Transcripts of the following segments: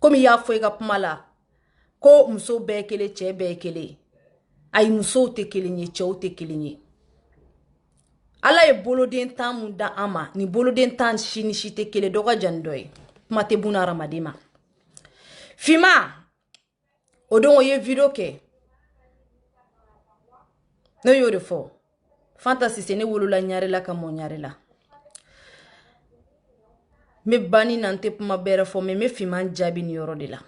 Comme il y a foué kapmala. Ko muso bekele che bekele. Ay muso te kelinye che o te kelinye. Ala ye boloden tan mun da ama ni boloden tan shini shite kele doga jandoy. Mate buna ramadima. Fima odon ye video ke. No yore fo. Fantasy se ne wolo la nyare la ka mo nyare la. Me bani nante puma bere fo me fima jabi ni yoro de la.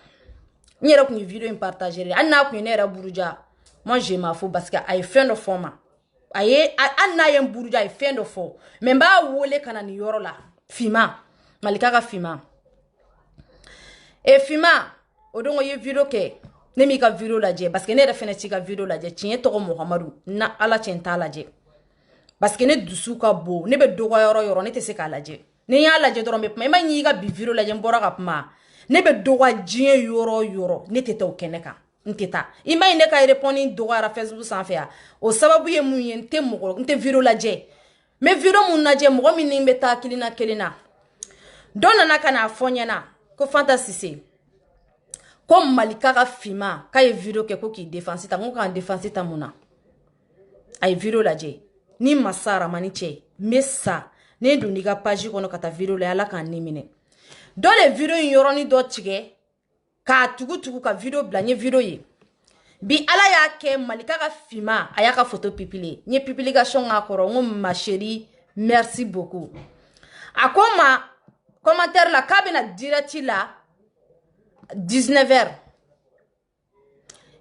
Nyere kun video in partager. Anna kun ne ra buruja. Moi je m'en fous parce que ay friend of forma. Aye anna yem buruja ay friend of for. Me ba wole kana ni yoro la. Fima. Malika ka fima. E fima odon ye video ke. Ne mi ka video la je parce que ne refene ti ka video la je tiye to Muhammadu na ala tienta la je. Parce que ne dusu ka bo ne be dogo yoro ne te se ka la je. Ne ya la je doron be ma nyi ga bi video la je mbora ka pma. Ne be dogo jien yoro ne te to keneka. Nteta. Ima ne ka répondre dogo ara Facebook sans faire. O sababu ye mu yente mo nte video la je. Me video mun na je mo mi ni beta kilina. Donna na kana fonyana ko fantasy se. Comme Malika ka fima ka ye video ke ko ki défense ta ka défense ta muna ay video la je ni masara mani che messa ne duni ka page kono kata video la ala kan nimine do le video yoroni do tige ka tugu ka video blanye video ye bi ala ya ke Malika ka fima aya ka photo pipile nye publication akoro ngom ma chérie merci beaucoup akoma commentaire la kabina direct la 19h.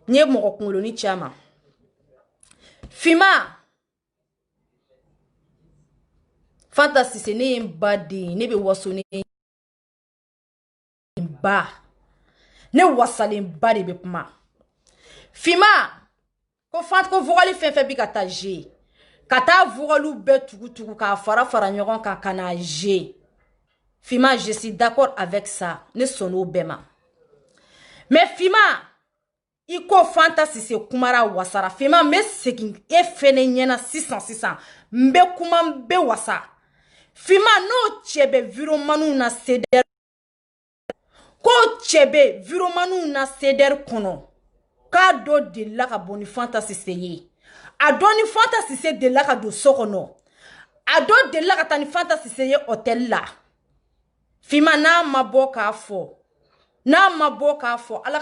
Nye moko kungolo ni chama. Fima. Fantasy se ne mbadi. Ne be waso ne mba. Ne wasale mbadi be pma. Fima. Ko fant ko vogali fen bi kata je. Kata vogalu be tugu ka fara nyoron ka kana je. Fima, je suis d'accord avec ça. Ne sono bema. Mais Fima, iko fantasy se kumara wasara. Fima me sekin e fene nyena 600. Mbe kuma mbe wasa. Fima no chebe viromanu na seder. Ko chebe viromanu na seder kono. Ka do de la ka boni fantasy se ye. A do ni fantasy se de la ka do sokono. A do de la ka tani fantasy se ye hotel la. Fima na maboka fo. Na maboka fo ala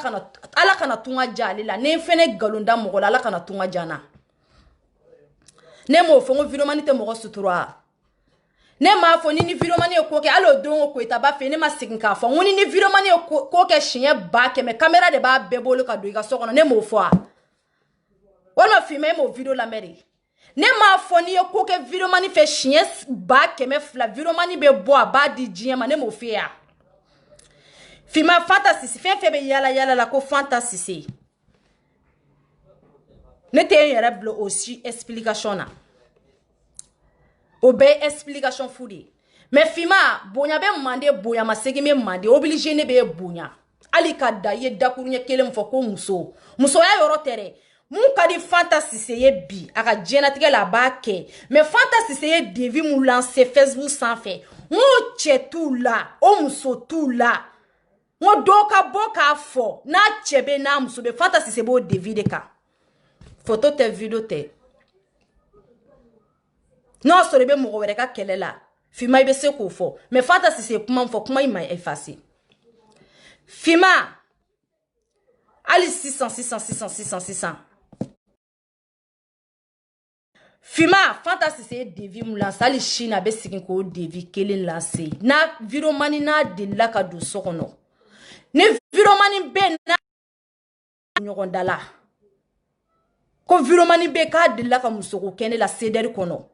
kana tunga jali la ne fene galunda mogola ala kana tunga jana ne mo fo ngo video manite mogo sutura ne ma fo ni video mani ko ke alo don ko itaba fe ne ma sigin ka fo ngoni ni video mani ko ke shinye ba ke me camera de ba bebolo ka do iga so kono ne mo fo a wala filme mo video la meri ne ma fo ni ko ke video mani fe shinye ba ke me fla video mani be bo ba di jien ma ne mo fe a Fima fantasy si febe yala la ko fantasy si. Ne te yere blo aussi explication na. Obe explication foudi. Mais Fima bonya be mande boya masegi me mande obligé ne be bonya. Ali kada ye dakurunya kele mfo ko muso. Muso ya yoro tere. Mun kadi fantasy se ye bi aka jena tige la ba ke. Mais fantasy se ye devi mu lancer Facebook sans fait. Mo che tout là, o muso tout là. Mo doka boka fo na chebe na muso be fantasy se bo David ka photo te video te no so rebe mo were ka kelela Fima ibe se ko fo mais fantasy se kuma fo kuma ima effacer Fima ali 600 Fima fantasy se devi mu lancer ali China be sigin ko devi kelen lancer na video mani na de la ka do sokono ne viromani be na nyogondala ko viromani be ka de la ka musoko kene la seder kono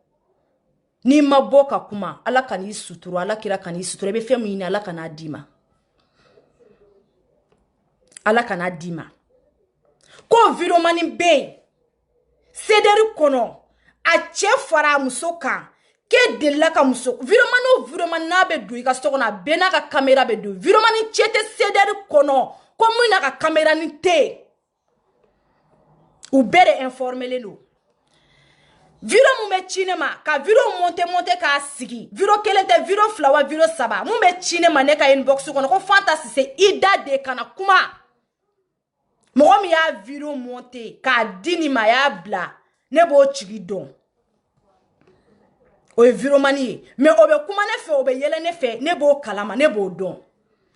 ni maboka kuma ala kani suturu ala kira kani suturu be femu ina ala kana dima ko viromani be seder kono a chefara musoka ke de la ka muso viromani na be do ka sokona be na ka camera be do viromani chete seder kono komu na ka camera ni te ou bere informer le no Viro mu be cinema ka viro monte ka sigi viro kelente viro flawa viro saba mu be cinema ne ka inbox kono ko fantasy c'est ida de kana kuma mo mi ya viro monte ka dini ma ya bla ne bo chigi don o viro mani mais obe kuma ne fe obe yele ne fe ne bo kalama ne bo don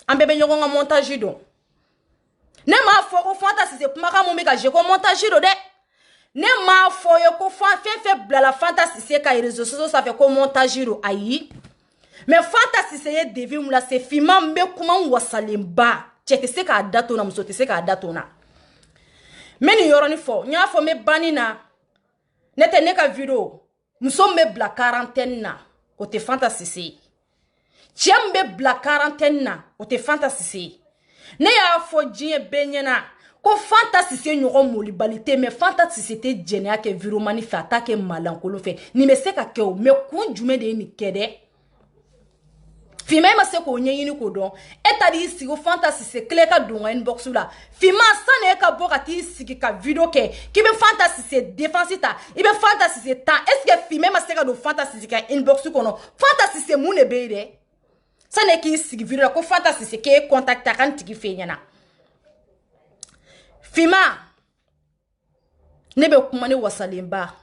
ambe be nyogo montage don ne ma fo ko fantasy c'est kuma ka mu mi ka je ko montage do de ne ma foye ko fait la fantasy c'est ka réseaux sociaux ça fait comme montage ayi mais fantasy c'est devi mula c'est fima mbe kuma wasalimba cheke se ka dato na muso te se ka dato na meni yoroni fo nya fo me banina nete ne ka video muso me bla quarantaine na o te fantasy c'est tiambe bla quarantaine na o te fantasy c'est ne ya fo jie benyena ko fantasy c'est nyoro molibalité mais fantasy c'était djenia ke viromani fa attaque malankolo fe ni me se ka ke o me kun jume de ni kede fima ma se ko nyeyini ko don etadi sigo fantasy c'est clé ka donga inbox la fima sane ka bokati sigi ka video ke ki be fantasy c'est défense ta ibe fantasy c'est ta est-ce que fima ma se ka do fantasy ka inbox ko no fantasy c'est mune be de sane ki sigi video ko fantasy c'est ke contact kan tigi fe nyana fima ne be kuma ne wasalimba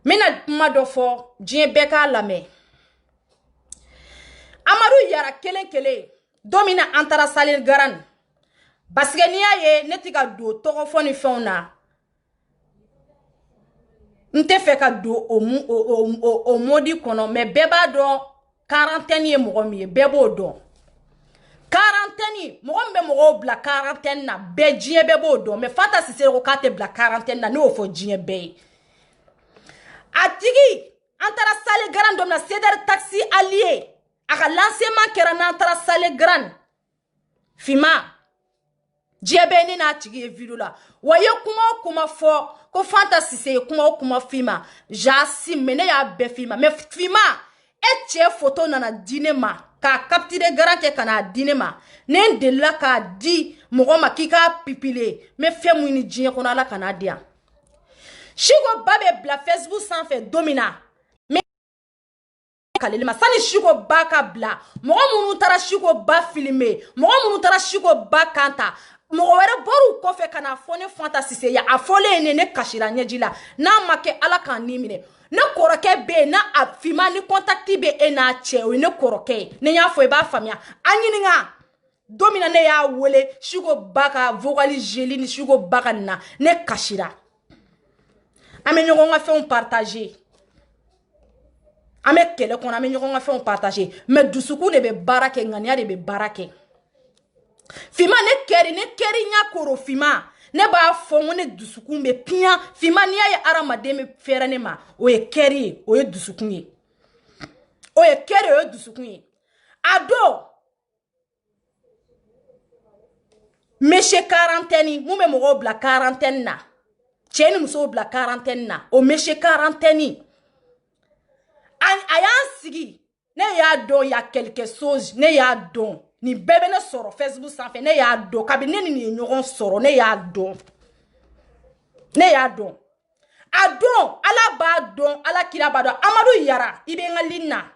mina kuma do fo dien beka lame Amadou yara kelen domina antara salil garan basike niya ye ne tiga do togo foni fona nte fe ka do o modi kono me beba do quarantaine ye mogo mi bebo do quarantaine mogo mbe mogo bla quarantaine na be jie bebo do me fantasy se ko kate bla quarantaine na no fo jie be atigi antara salil garan domina ceder taxi allié aka lancement kera na antara salil garan fima jebe ni na tigi video la waye kuma fo ko fantasy se kuma fima jasi mene ya be fima me fima eche photo nana dinema ka capture garan ke kana dinema ne de la ka di mogo makika pipile me femu ni jie kono ala kana dia shigo babe bla Facebook sans fait domina kalelima sani shiko baka bla mogo munu tara shiko ba filmer mogo munu tara shiko ba kanta mogo were boru kofe kana fone fantasy se ya afole ne kashira nyejila na make ala kan nimine ne koroke be na afima ni contacti be e na che o ne koroke ne ya fo e ba famia anyininga domina ne ya wole shiko baka vogali jeli ni shiko baka na ne kashira amenyo nga fait on partager ame kele kon ame nyoko nga fait on partager mais dusuku ne be barake ngania de be barake fima ne keri nya koro fima ne ba fo ne dusuku be pia fima ni ya aramade me fere ne ma o ye keri o ye dusuku ye o ye keri o ye dusuku ye ado meshe quarantaine mu me mo bla quarantaine na cheni muso bla quarantaine na o meshe quarantaine ayan sigi ne ya do ya quelque chose ne ya do ni bebe ne soro Facebook sans fait ne ya do kabine ni nyogon soro ne ya do adon ala ba don ala kila ba do Amadou yara ibe ngalina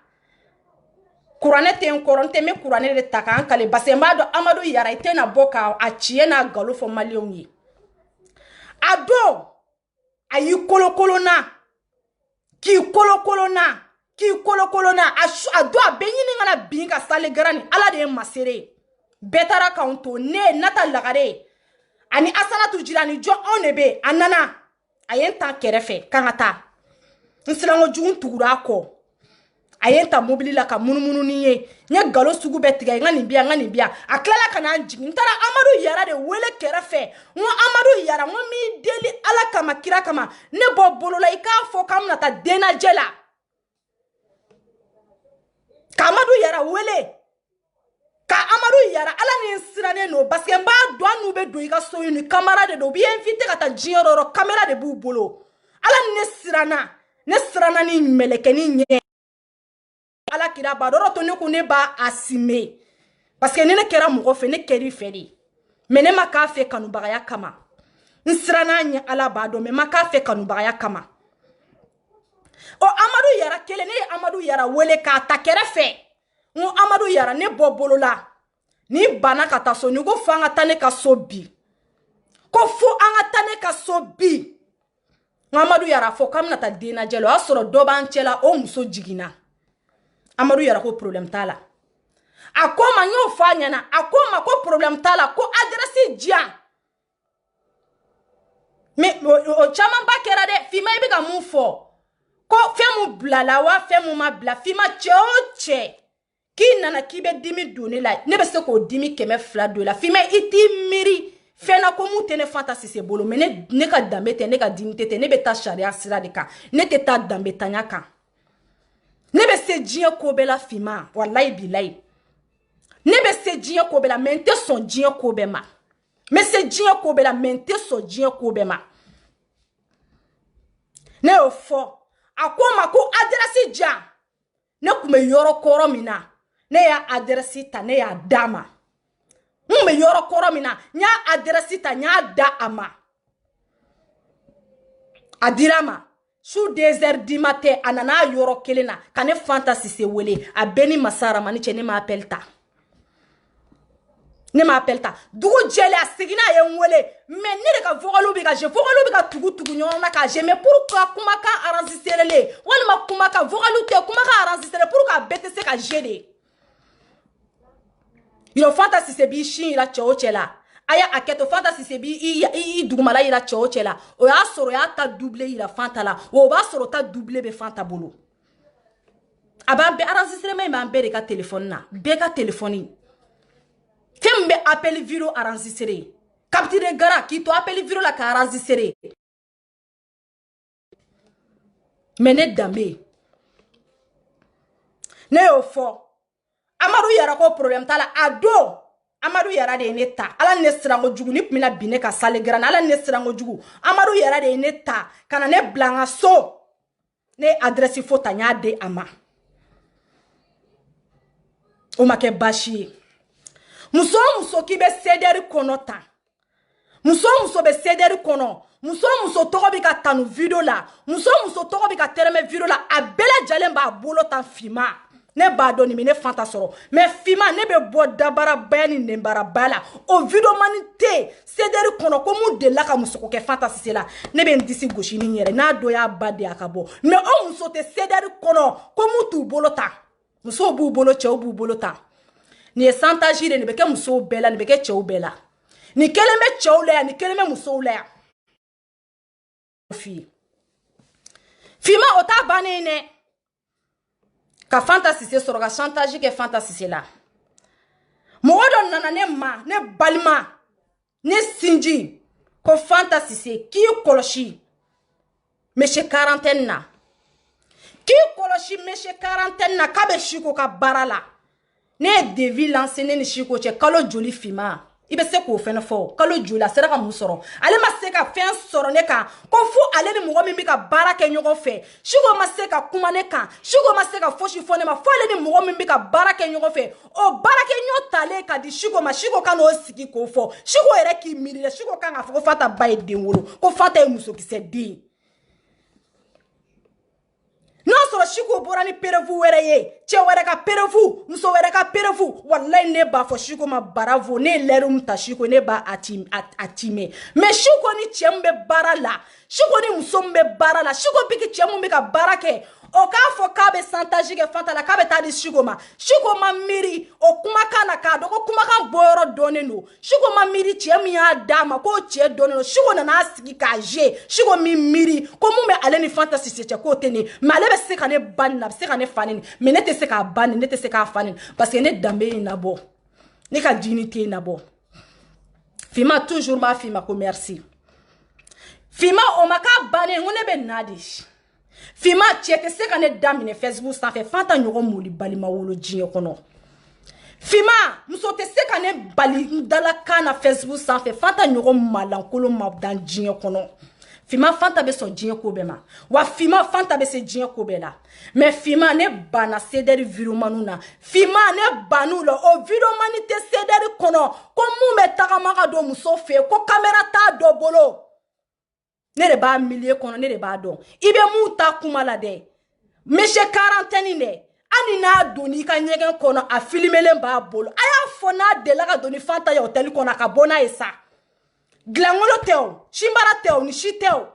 kurane ten koronte me kurane de takan kale basemba do Amadou yara itena boka a chie na galo fo malion yi adon ayi kolokolo na ki kolokolo na ado abenyini ngana binga sale garani ala de masere betara kaunto ne nata lagare ani asana tujirani jo onebe anana ayenta kerefe kangata nsilango jugun tugura ko ayenta mobili la ka munumunu niye nya galo sugu betiga ngani biya aklala kana njigi ntara Amadou yara de wele kerefe ngo Amadou yara ngo mi deli ala kama kira kama ne bo bolola ika fo kamna ta dena jela Amadou yara wele ka Amadou yara ala ni sirane no parce que mba douane be do ika so ni camarade do bi invité kata jinoro caméra de bu bolo ala ne sirana ni meleke ni nye ala kira ba doro to ne ko ne ba asime parce que ne kera mo fe ne keri feri mais ne maka fe kanu bagaya kama nsirana nya ala ba do me maka fe kanu bagaya kama o Amadou Yara kele ne Amadou Yara wele ka ta kɛrɛfɛ ngo Amadou Yara ne bɔ bolola ni bana ka taa so ni ko fo an ka taa ne ka so bi ko fo an ka taa ne ka so bi Amadou Yara fo kam na ta dena jelo a sɔrɔ dɔ b'an cɛla o muso jiginna Amadou Yara ko problème t'a la a ko ma y'o fɔ a ɲɛna a ko ma ko problème t'a la ko adresse diyan mais o caman ba kɛra dɛ Fima i bɛ ka mun fɔ ko fɛn mun bilala wa fɛn mun ma bila Fima cɛ o cɛ k'i nana k'i bɛ dimi don ne la ne bɛ se k'o dimi 200 don la Fima i t'i miiri fɛn na ko mun tɛ ne Fanta Sise bolo mais ne ka danbe tɛ ne ka dignité tɛ ne bɛ taa sariya sira de kan ne tɛ taa danbe tanya kan ne bɛ se diɲɛ ko bɛɛ la Fima wallahi bilahi ne bɛ se diɲɛ ko bɛɛ la mais n tɛ sɔn diɲɛ ko bɛɛ ma n bɛ se diɲɛ ko bɛɛ la mais n tɛ sɔn diɲɛ ko bɛɛ ma ne y'o fɔ a ko ma ko adresse diyan ne kun bɛ yɔrɔ kɔrɔ min na ne y'a adresse ta ne y'a d'a ma n kun bɛ yɔrɔ kɔrɔ min na n y'a adresse ta n y'a da a ma a dira ma su 2 heures du matin a nana yɔrɔ kelen na ka ne Fanta Sise wele a bɛɛ ni Masa Ramani cɛ ne ma appel ta ne ma appel ta dugu jɛlen a seginna a ye n wele mais ne de ka vocalu bɛ ka je vocalu bɛ ka tugu ɲɔgɔn na ka je mais pourquoi kumakan enregistrelen walima kumakan vocalu tɛ kumakan enregistré pour que a bɛɛ tɛ se ka je de yo Fanta Sise b'i sin yira cɛ o cɛ la a y'a a kɛ to Fanta Sise b'i dugumala yira cɛ o cɛ la o y'a sɔrɔ o y'a ta doublé yira Fanta la o b'a sɔrɔ ta doublé bɛ Fanta bolo a b'an bɛɛ enregistrement in b'an bɛɛ de ka téléphone na bɛɛ ka téléphone fɛn min bɛ appel vidéo enregistré capture gara k'i to appel vidéo la ka enregistré mais ne danbe ne y'o fɔ Amadou Yara ko problème t'a la a don Amadou Yara de ye ne ta ala ne sirango jugu ni tun bɛna bin ne ka sale gran ala ne sirango jugu Amadou Yara de ye ne ta ka na ne bila n ka so ne adresse fo ta n y'a di a ma o ma kɛ baasi ye muso o muso k'i bɛ CDR kɔnɔ tan muso o muso bɛ CDR kɔnɔ muso o muso tɔgɔ bɛ ka tanu vidéo la muso o muso tɔgɔ bɛ ka tɛrɛmɛ vidéo la a bɛɛ lajɛlen b'a bolo tan Fima ne b'a dɔn nin bɛ ne Fanta sɔrɔ mais Fima ne bɛ bɔ dabarabaya ni nɛnbarabaya la o vidéo mani tɛ CDR kɔnɔ ko mun delila ka muso ko kɛ Fanta Sise la ne bɛ n disi gosi ni n yɛrɛ n'a dɔ y'a ba de a ka bɔ mais o muso tɛ CDR kɔnɔ ko mun t'u bolo tan musow b'u bolo cɛw b'u bolo tan nin ye santage de nin bɛ kɛ musow bɛɛ la nin bɛ kɛ cɛw bɛɛ la nin kelen bɛ cɛw la yan nin kelen bɛ musow la yan Fima o t'a bannen dɛ ka Fanta Sise sɔrɔ ka chantage kɛ Fanta Sise la mɔgɔ dɔ nana ne ma ne balima ne sinji ko Fanta Sise k'i kɔlɔsi monsieur quarantaine na k'i kɔlɔsi monsieur quarantaine na k'a bɛ Chiko ka baara la ne ye devis lancé ne ni Chiko cɛ kalo joli Fima i bɛ se k'o fɛnɛ fɔ kalo joli a sera ka mun sɔrɔ ale ma se ka fɛn sɔrɔ ne kan ko fo ale ni mɔgɔ min bɛ ka baara kɛ ɲɔgɔn fɛ Chiko ma se ka kuma ne kan Chiko ma se ka fosi fɔ ne ma fo ale ni mɔgɔ min bɛ ka baara kɛ ɲɔgɔn fɛ o baarakɛ ɲɔgɔn talen ka di Chiko ma Chiko ka n'o sigi k'o fɔ Chiko yɛrɛ k'i miiri dɛ Chiko kan k'a fɔ ko Fanta ba ye den wolo ko Fanta ye musokisɛ den n'a sɔrɔ Chiko bɔra ni perevu wɛrɛ ye cɛ wɛrɛ ka perevu muso wɛrɛ ka perevu wallahi ne b'a fɔ Chiko ma bravo ne ye lɛri min ta Chiko ne b'a timɛ mais Chiko ni cɛ min bɛ baara la Chiko ni muso min bɛ baara la Chiko bɛ cɛ min bɛ ka baara kɛ o k'a fɔ k'a bɛ chantage kɛ Fanta la k'a bɛ taa di Chiko ma Chiko ma miiri o kumakan na k'a dɔn ko kumakan bɔyɔrɔ dɔnnen don Chiko ma miiri cɛ min y'a d'a ma k'o cɛ dɔnnen don Chiko nan'a sigi k'a je Chiko min miiri ko mun bɛ ale ni Fanta Sise cɛ k'o tɛ ne mais ale bɛ se ka ne ba nin na a bɛ se ka ne fa nin mais ne tɛ se k'a ba nin ne tɛ se k'a fa nin parce que ne danbe ye nabɔ ne ka dignité ye nabɔ Fima toujours m'a Fima ko merci Fima o ma k'a bannen ko ne bɛ na de Fima cɛ tɛ se ka ne daminɛ Facebook sanfɛ Fanta ɲɔgɔn moli balima wolo diɲɛ kɔnɔ Fima muso tɛ se ka ne bali dalakan na Facebook sanfɛ Fanta ɲɔgɔn malankolon ma dan diɲɛ kɔnɔ Fima Fanta bɛ sɔn diɲɛ ko bɛɛ ma wa Fima Fanta bɛ se diɲɛ ko bɛɛ la mais Fima ne banna CDR vidéomaniw na Fima ne bann'u la o vidéomani tɛ CDR kɔnɔ ko mun bɛ tagama ka don muso fɛ yen ko caméra t'a dɔ bolo ne de b'a milieu kɔnɔ ne de b'a dɔn i bɛ mun ta kuma la dɛ monsieur quarantaine ne ani n'a doni ka ɲɛgɛn kɔnɔ a filmelen b'a bolo a y'a fɔ n'a delila ka doni Fanta ye hôtel kɔnɔ a ka bɔ n'a ye sa dilankolo tɛ o sinbara tɛ o ni si tɛ o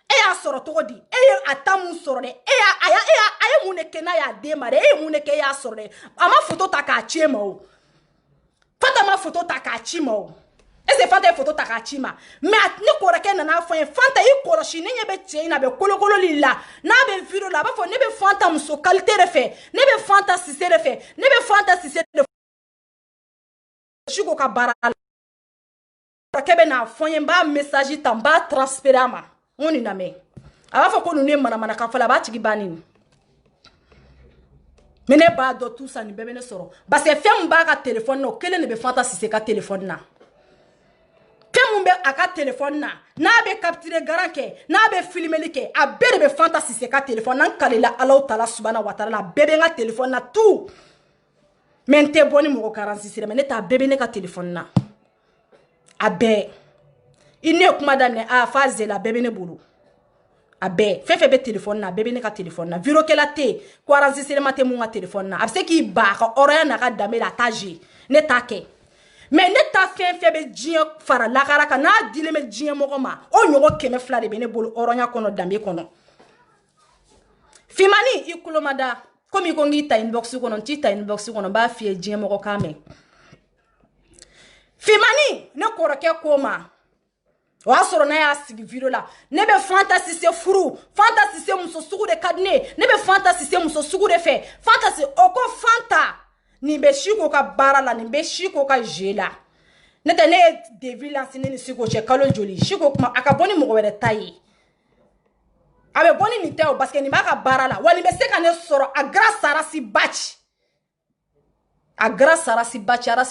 e y'a sɔrɔ cogo di e ye a ta mun sɔrɔ dɛ a ye mun de kɛ n'a y'a den ma dɛ e ye mun de kɛ e y'a sɔrɔ dɛ a ma photo ta k'a ci e ma o Fanta ma photo ta k'a ci ma o est-ce que Fanta ye photo ta k'a ci ma mais ne kɔrɔkɛ nana fɔ n ye Fanta i kɔlɔsi ne ɲɛ bɛ cɛ in na a bɛ kolokololi la n'a bɛ vidéo la a b'a fɔ ne bɛ Fanta muso qualité de fɛ ne bɛ Fanta Cissé de fɛ ne bɛ Fanta Cissé de fɛ Siko ka baara la kɔrɔkɛ bɛ n'a fɔ n ye n b'a message ta n b'a transférer a ma n ko nin lamɛn a b'a fɔ ko ninnu ye manamana kan fɔ la a b'a tigi banni mais ne b'a dɔn tout ça nin bɛɛ bɛ ne sɔrɔ parce que fɛn min b'a ka téléphone na o kelen de bɛ Fanta Cissé ka téléphone na fɛn min bɛ a ka téléphone na n'a bɛ capturer garan kɛ n'a bɛ filmeli kɛ a bɛɛ de bɛ Fanta Cissé ka téléphone na n kalela Alahu Taala subhanahu wa taala a bɛɛ bɛ n ka téléphone na tout mais n tɛ bɔ ni mɔgɔ 46 mais ne t'a bɛɛ bɛ ne ka téléphone na a bɛɛ i ne kuma daminɛ a fa zela bɛɛ bɛ ne bolo a bɛɛ fɛn fɛn bɛ téléphone na a bɛɛ bɛ ne ka téléphone na virokɛla tɛ yen ko enregistrement tɛ mun ka téléphone na a bɛ se k'i ba a ka hɔrɔnya n'a ka danbe la a t'a jouer ne t'a kɛ mais ne ta fɛn fɛn bɛ diɲɛ fara lakara kan n'a dilen bɛ diɲɛ mɔgɔ ma o ɲɔgɔn 200 de bɛ ne bolo hɔrɔnya kɔnɔ danbe kɔnɔ Fimani i kulo ma da komi i ko n k'i ta inbox kɔnɔ n t'i ta inbox kɔnɔ n b'a f'i ye diɲɛ mɔgɔ k'a mɛn Fimani ne kɔrɔkɛ ko ma o y'a sɔrɔ n'a y'a sigi vidéo la ne bɛ Fanta Cissé furu Fanta Cissé muso sugu de ka di ne bɛ Fanta Cissé muso sugu de fɛ Fanta Cissé o ko Fanta nin bɛ Siko ka baara la nin bɛ Siko ka jeu la ne tɛ ne ye devis lance ne ni Siko cɛ kalo joli Siko kuma a ka bɔ ni mɔgɔ wɛrɛ ta ye a bɛ bɔ ni nin tɛ o parce que nin b'a ka baara la wa nin bɛ se ka ne sɔrɔ a grâce à Arasi Bachi a grâce à Arasi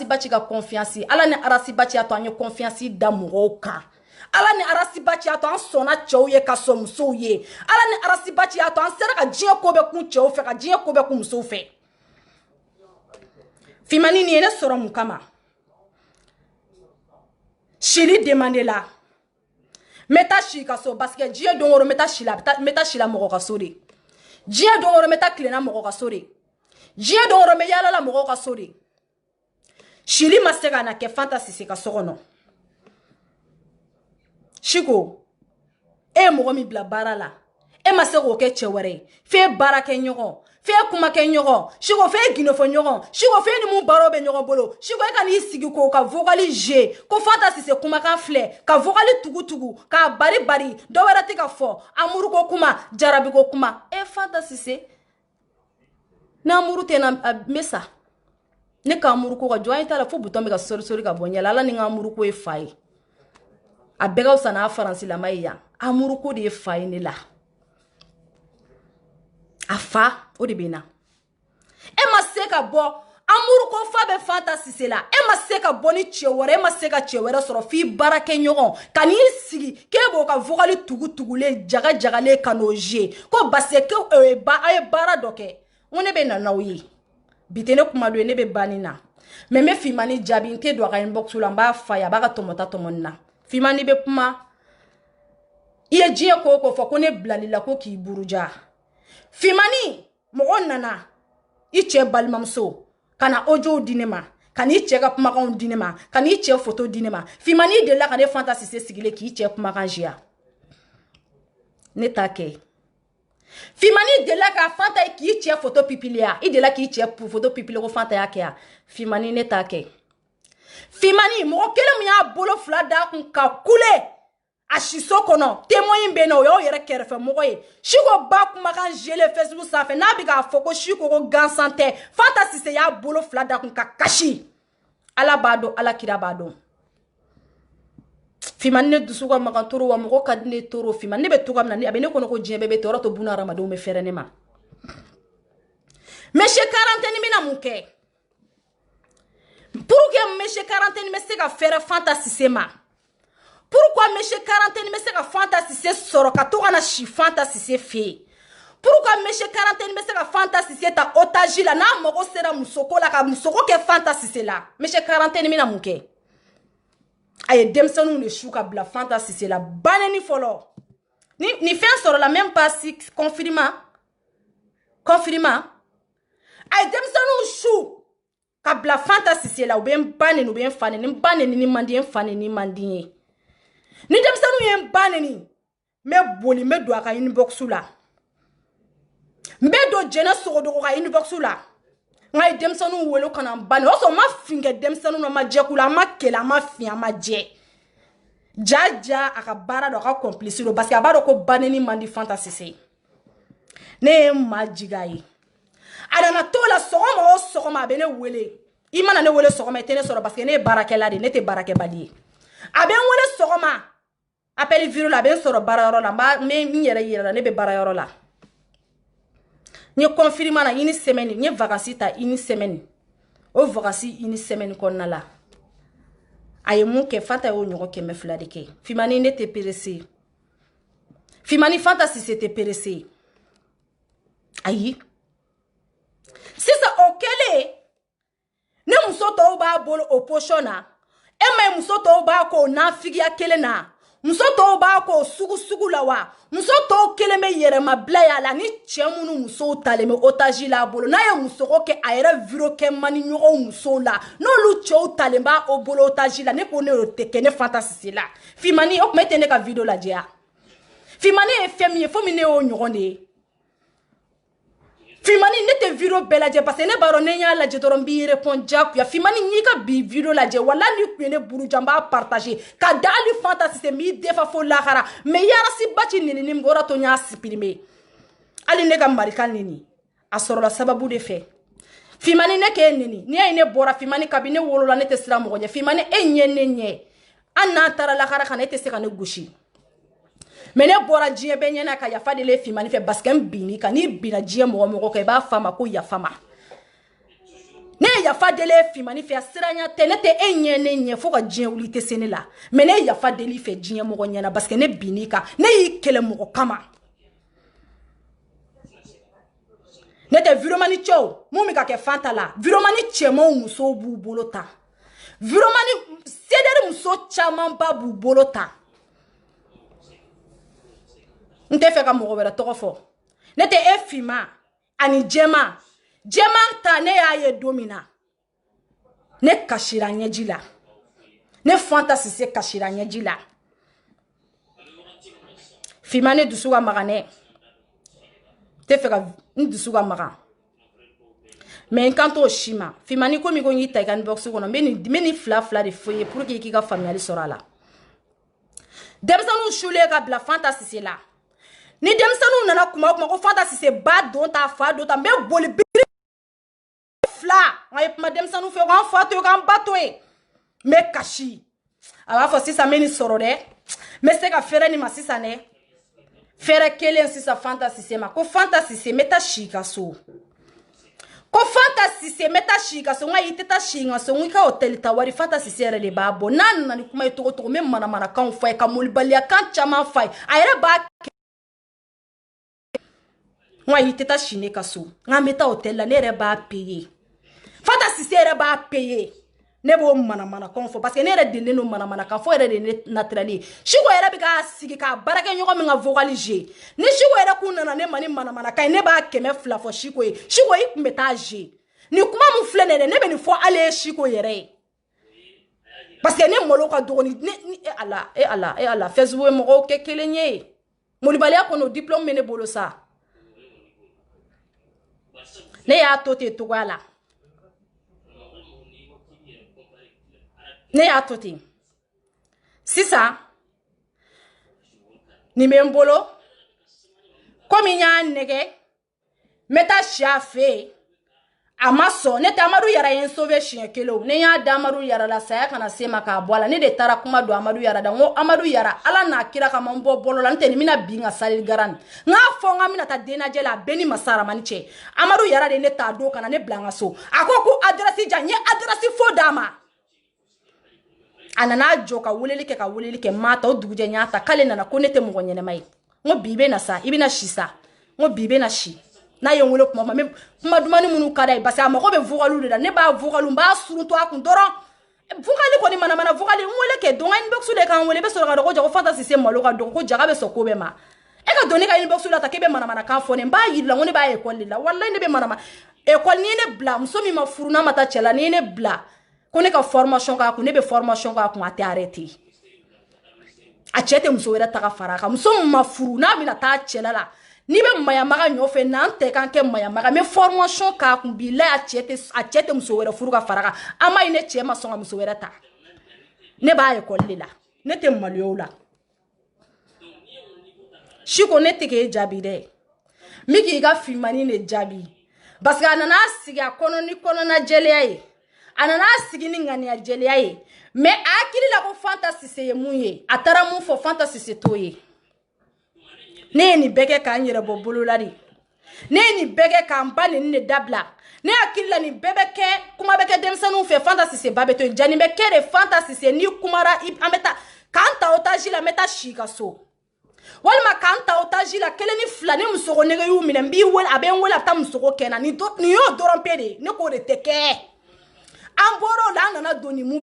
Bachi ka confiance ala ni Arasi Bachi y'a to an ye confiance da mɔgɔw kan ala ni Arasi Bachi y'a to an sɔnna cɛw ye ka sɔn musow ye ala ni Arasi Bachi y'a to an sera ka diɲɛ ko bɛɛ kun cɛw fɛ ka diɲɛ ko bɛɛ kun musow fɛ Fimani nin ye ne sɔrɔ mun kama Sili demande la n bɛ taa si ka so parce que diɲɛ don o don n bɛ taa si la mɔgɔ ka so de diɲɛ don o don n bɛ taa tilenna mɔgɔ ka so de diɲɛ don o don n bɛ yaalala mɔgɔw ka so de Sili ma se ka na kɛ Fanta Cissé ka so kɔnɔ Siko e ye mɔgɔ min bila baara la e ma se k'o kɛ cɛ wɛrɛ ye f'e baara kɛ ɲɔgɔn f'e kuma kɛ ɲɔgɔn Siko f'e ginofɔ ɲɔgɔn Siko f'e ni mun baaraw bɛ ɲɔgɔn bolo Siko e ka n'i sigi k'o ka vocal jouer ko Fanta Cissé kumakan filɛ ka vocal tugu k'a bari dɔ wɛrɛ tɛ ka fɔ amuru ko kuma jarabi ko kuma Fanta Cissé n'amuru tɛ na n bɛ sa ne ka amuru ko ka jɔ an t'a la fo bouton bɛ ka sori ka bɔ ɲɛ la ala ni n ka amuru ko ye fa ye a bɛɛ ka fisa n'a faransilama ye yan amuru ko de ye fa ye ne la a fa o de bɛ na e ma se ka bɔ amuru ko fa bɛ Fanta Cissé la e ma se ka bɔ ni cɛ wɛrɛ e ma se ka cɛ wɛrɛ sɔrɔ f'i baara kɛ ɲɔgɔn ka n'i sigi k'e b'o ka vocal tugulen jagajagalen ka n'o jouer ko parce que a ye baara dɔ kɛ n ko ne bɛ na n'aw ye bi tɛ ne kuma don ye ne bɛ ban nin na mais n bɛ Fimani jaabi n tɛ don a ka inbox la n b'a f'a ye a b'a ka tɔmɔta tɔmɔni na Fimani bɛ kuma i ye diɲɛ ko o ko fɔ ko ne bilali la ko k'i buruja Fimani mɔgɔ nana i cɛ balimamuso ka na audio di ne ma ka n'i cɛ ka kumakanw di ne ma ka n'i cɛ photo di ne ma Fimani delila ka ne Fanta Cissé sigilen k'i cɛ kumakan jiya ne t'a kɛ Fimani delila ka Fanta ye k'i cɛ photo pipiliya i delila k'i cɛ photo pipile ko Fanta y'a kɛ ya Fimani ne t'a kɛ Fimani mɔgɔ kelen min y'a bolo fila d'a kun ka kule a siso kɔnɔ témoin bɛ na o y'aw yɛrɛ kɛrɛfɛ mɔgɔ ye Siko ba kumakan jele Facebook sanfɛ n'a bɛ k'a fɔ ko Siko ko gansan tɛ Fanta Cissé y'a bolo fila d'a kun ka kasi ala b'a dɔn ala kira b'a dɔn Fimani ne dusu ka makan toro wa mɔgɔ ka di ne toro Fimani ne bɛ to ka min na a bɛ ne kɔnɔ ko diɲɛ bɛɛ bɛ tɔɔrɔ to buna hadamadenw bɛ fɛrɛ ne ma monsieur quarantaine bɛna mun kɛ pour que monsieur quarantaine bɛ se ka fɛrɛ Fanta Cissé ma pourquoi monsieur quarantaine bɛ se ka Fanta Cissé sɔrɔ ka to ka na si Fanta Cissé fɛ yen pourquoi monsieur quarantaine bɛ se ka Fanta Cissé ta otage la n'a mago sera musoko la ka musoko kɛ Fanta Cissé la monsieur quarantaine bɛna mun kɛ a ye denmisɛnninw de su ka bila Fanta Cissé la banni fɔlɔ ni fɛn sɔrɔ la même pas si confirma confirma ay demsanu chou ka bla fantasy la ou bien bané ou bien fané ni bané ni mandi fané ni mandi ni demsanu yen bané ni me boli me do aka inbox la me do jena so do ka inbox la ngai demsanu wolo kana bané o so ma finge demsanu no ma je kula ma kela ma fia ma je jaja aka bara do ka complice do parce que abaro ko bané ni mandi fantasy ne majigai adana tola sogoma o sogoma bene wele imana ne wele sogoma etene soro parce que ne barakela de ne te barake bali aben wele sogoma appel viro la ben soro barayoro la ba me nyere yera ne be barayoro la ni confirma na une semaine ni vacances ta une semaine o vacances une semaine konna la aye mun ke fata o nyoko ke me flade ke fimani ne te perese fimani fantasy c'était perese ayi sisa okele ne musoto ba bolo oposhona ema musoto ba ko na figia kele na musoto ba ko sugu lawa musoto kele me yere ma blaya la ni chemunu muso taleme otaji la bolo na ye musoko ke ayere viro ke mani nyogo muso la no lu cho talemba o bolo otaji la ne ko ne teke ne fantasy la fimani ok metene ka video la dia fimani e femi fo mi ne o nyogo ne Fimani ne te viro bela je parce que ne baro ne nya la je toron bi répond jaku ya Fimani ni ka bi viro la je wala ni ku ne buru jamba partager ka dali fantasy se mi defa fo la khara mais yara si bati ni ni ngora to nya supprimer ali ne ga marikal ni asoro la sababu de fe Fimani ne ke ni ay ne bora Fimani kabine wolo la ne te sira mo nya Fimani enye ne anna tara la khara khana te se ka ne gushi mene bora djie benye na ka yafa de le Fimani fe baskem bini ka ni bina djie mo ka ba fama ko ya fama ne yafa de le Fimani fe asiranya tenete enye ne fo ka djie wuli te senela mene yafa de li fe djie mo nyana baske ne bini ka ne yikele mo kama ne te viromani cho mumi ka ke fanta la viromani chemo muso bu bolota viromani sedere muso chama ba bu bolota nte fe ka mogo bera togo fo nete efima ani jema ta ne ya ye domina ne kashira nyejila ne fantasy se kashira nyejila fima ne dusuga magane te fe ka dusuga maga mais kanto shima fima ni ko mi ko nyita kan box ko no meni fla de foye pour que ki ka familiali sorala demsanu shule ka bla fantasy la ni demsanu nana kuma ko fantasy se ba don ta fa do ta me boli fla ay ma demsanu fe ko fa to kan bato e me kashi aba fo sisa meni soro de me se ka fere ni masisa ne fere kelen sisa fantasy se ma ko fantasy se meta shika so ko fantasy se meta shika so ngai teta shinga so ngai ka hotel tawari fantasy se re le babo nan na ni kuma to me mana kan fa ka mulbalia kan chama fa ayre ba moi il teta chine kaso nga meta hotel la ne re ba payer fantasy se re ba payer ne bo mana konfo parce que ne re de no mana kan fo re de naturally shigo re biga sigi ka baraka nyogo mi nga vocaliser ni shigo re kunana ne mani mana kan ne ba keme fla fo shigo yi meta je ni kuma mu flene ne be ni fo ale shigo yere parce que ne molo ka dogoni ni ala facebook mo ke kelenye mo libalia ko no diplôme mene bolo sa ne ya tote tugala ne ya tote sisa ni membolo komi nya nege meta shafe amaso ne tamaru yara yen sauver chien kelo ne ya damaru yara la saya kana sema ka bola ne de tara kuma do amadu yara da ngo amadu yara ala na kira ka mambo bolo la nteni mina binga salil garan nga fo nga mina ta dena jela beni masara maniche amadu yara de ne ta do kana ne blanga so akoku adresi janye adresi fo dama anana joka wuleli ke mata o duguje nyata kale na ko nete mo nyene mai ngo bibe na sa ibina shisa ngo bibe na shi na ye wolo kuma me kuma dumani munu kada basi amako be vokalu de ne ba vokalu ba suru to akun doro vokali ko ni mana vokali wole ke donga inbox de kan wole be so ga ko jago fantasy se malo ka do ko jaga be so ko be ma e ka doni ka inbox la ta kebe mana kan fo ne ba yirla ngone ba école la wallahi ne be mana école ni ne bla muso mi ma furuna mata chela ni ne bla ko ne ka formation ka ku ne be formation ka ku ate arrêter a chete muso wera ta ka faraka muso ma furuna mi na ta chela la ni be maya maga nyofe nan te kan ke maya maga me formation ka ku bi la a chete muso wera furu ka faraka ama ine chema songa muso wera ta ne ba école la ne te malio la Shiko ne teke jabi de. Miki ga filmani ne jabi. Parce que anana sigi a kono ni kono na jeleya ye. Anana sigi ni ngani a jeleya ye. Mais akili la ko fantasy se ye mun ye. Atara mun fo fantasy se to ye. Ne ni beke ka nyere bo bolo la di. Ne ni beke ka mbani ni dabla. Ne akili la ni bebeke kuma beke demsanu fe fantasy se babeto jani beke de fantasy se ni kumara ameta kanta otaji la meta shika so. Walma kanta otaji la kele ni flani musoko nege yu mine mbi wel abe wela ta musoko kena ni yo doron pede ne ko de teke amboro la nana doni mu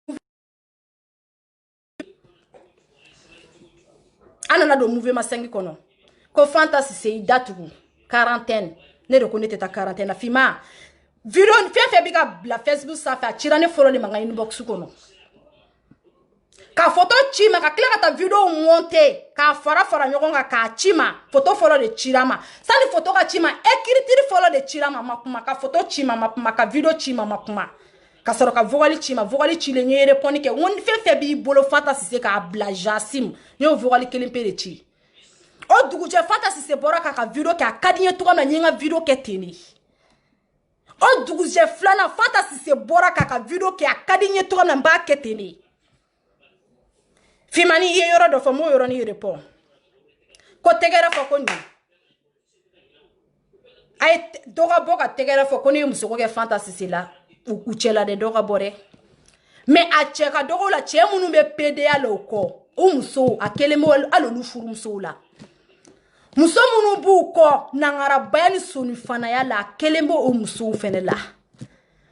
anana do mouve ma sengi kono ko fantasy se datugu quarantaine ne reconnaître ta quarantaine na fima video fe biga la Facebook ça fait atira ne follow le manga inbox kono ka photo chima ka kila ta video monter ka fara nyokonga ka chima photo follow de chirama sani photo ka chima écriture follow de chirama makuma ka photo chima makuma ka video chima makuma ka soro ka vogali chima vogali chile nyere poni ke won fe bi bolo fantasy se ka bla jasim nyo vogali kelimpe de chi o dugu je fantasy se bora ka video ka kadinye to na nyinga video ke teni o dugu je flana fantasy se bora ka video ke akadinye to na mba ke teni Fimani ye yoro do fo mo yoro ni repon. Ko tegera fo ko ni. Ay doga boga tegera fo ko ni muso ko ke fantasy sila u chela de doga bore. Me a cheka dogo la che munu be pede ya loko. U muso akele mo alo lu furu muso la. Muso munu bu ko nangara bayani sonu fana ya la akele mo u muso fene la.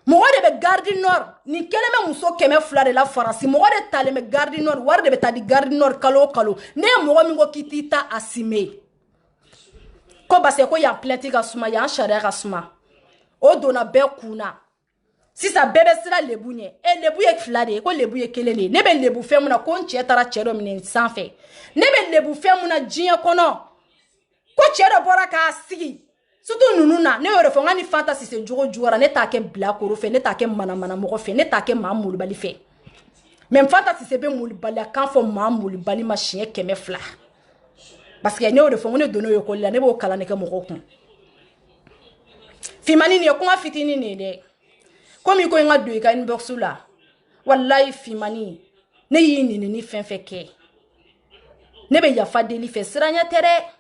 Mogo de be garde nord ni keleme muso keme fula de la farasi mogo de tale me garde nord war de be tadi garde nord kalo ne mogo mi go kitita asime ko base ko ya plenti ga suma ya share ga suma o dona be kuna sisa bebe sira lebunye e lebuye fula de ko lebuye kelene ne be lebu femuna ko nche tara chero minen sanfe ne be lebu femuna jiye kono ko chero bora ka sigi surtout nununa ne yore fo ngani fantasy se jogo juara ne ta ke black oro fe ne ta ke mana mogo fe ne ta ke mamul bali fe même fantasy se be mul bali kan fo mamul bali machine keme fla parce que ne yore fo ngone dono yo ko la ne bo kala ne ke mogo kun fimani ni ko fitini ni de comme ko nga do ka inbox la wallahi fimani ne yini ni fen fe ke ne be ya fa deli fe siranya tere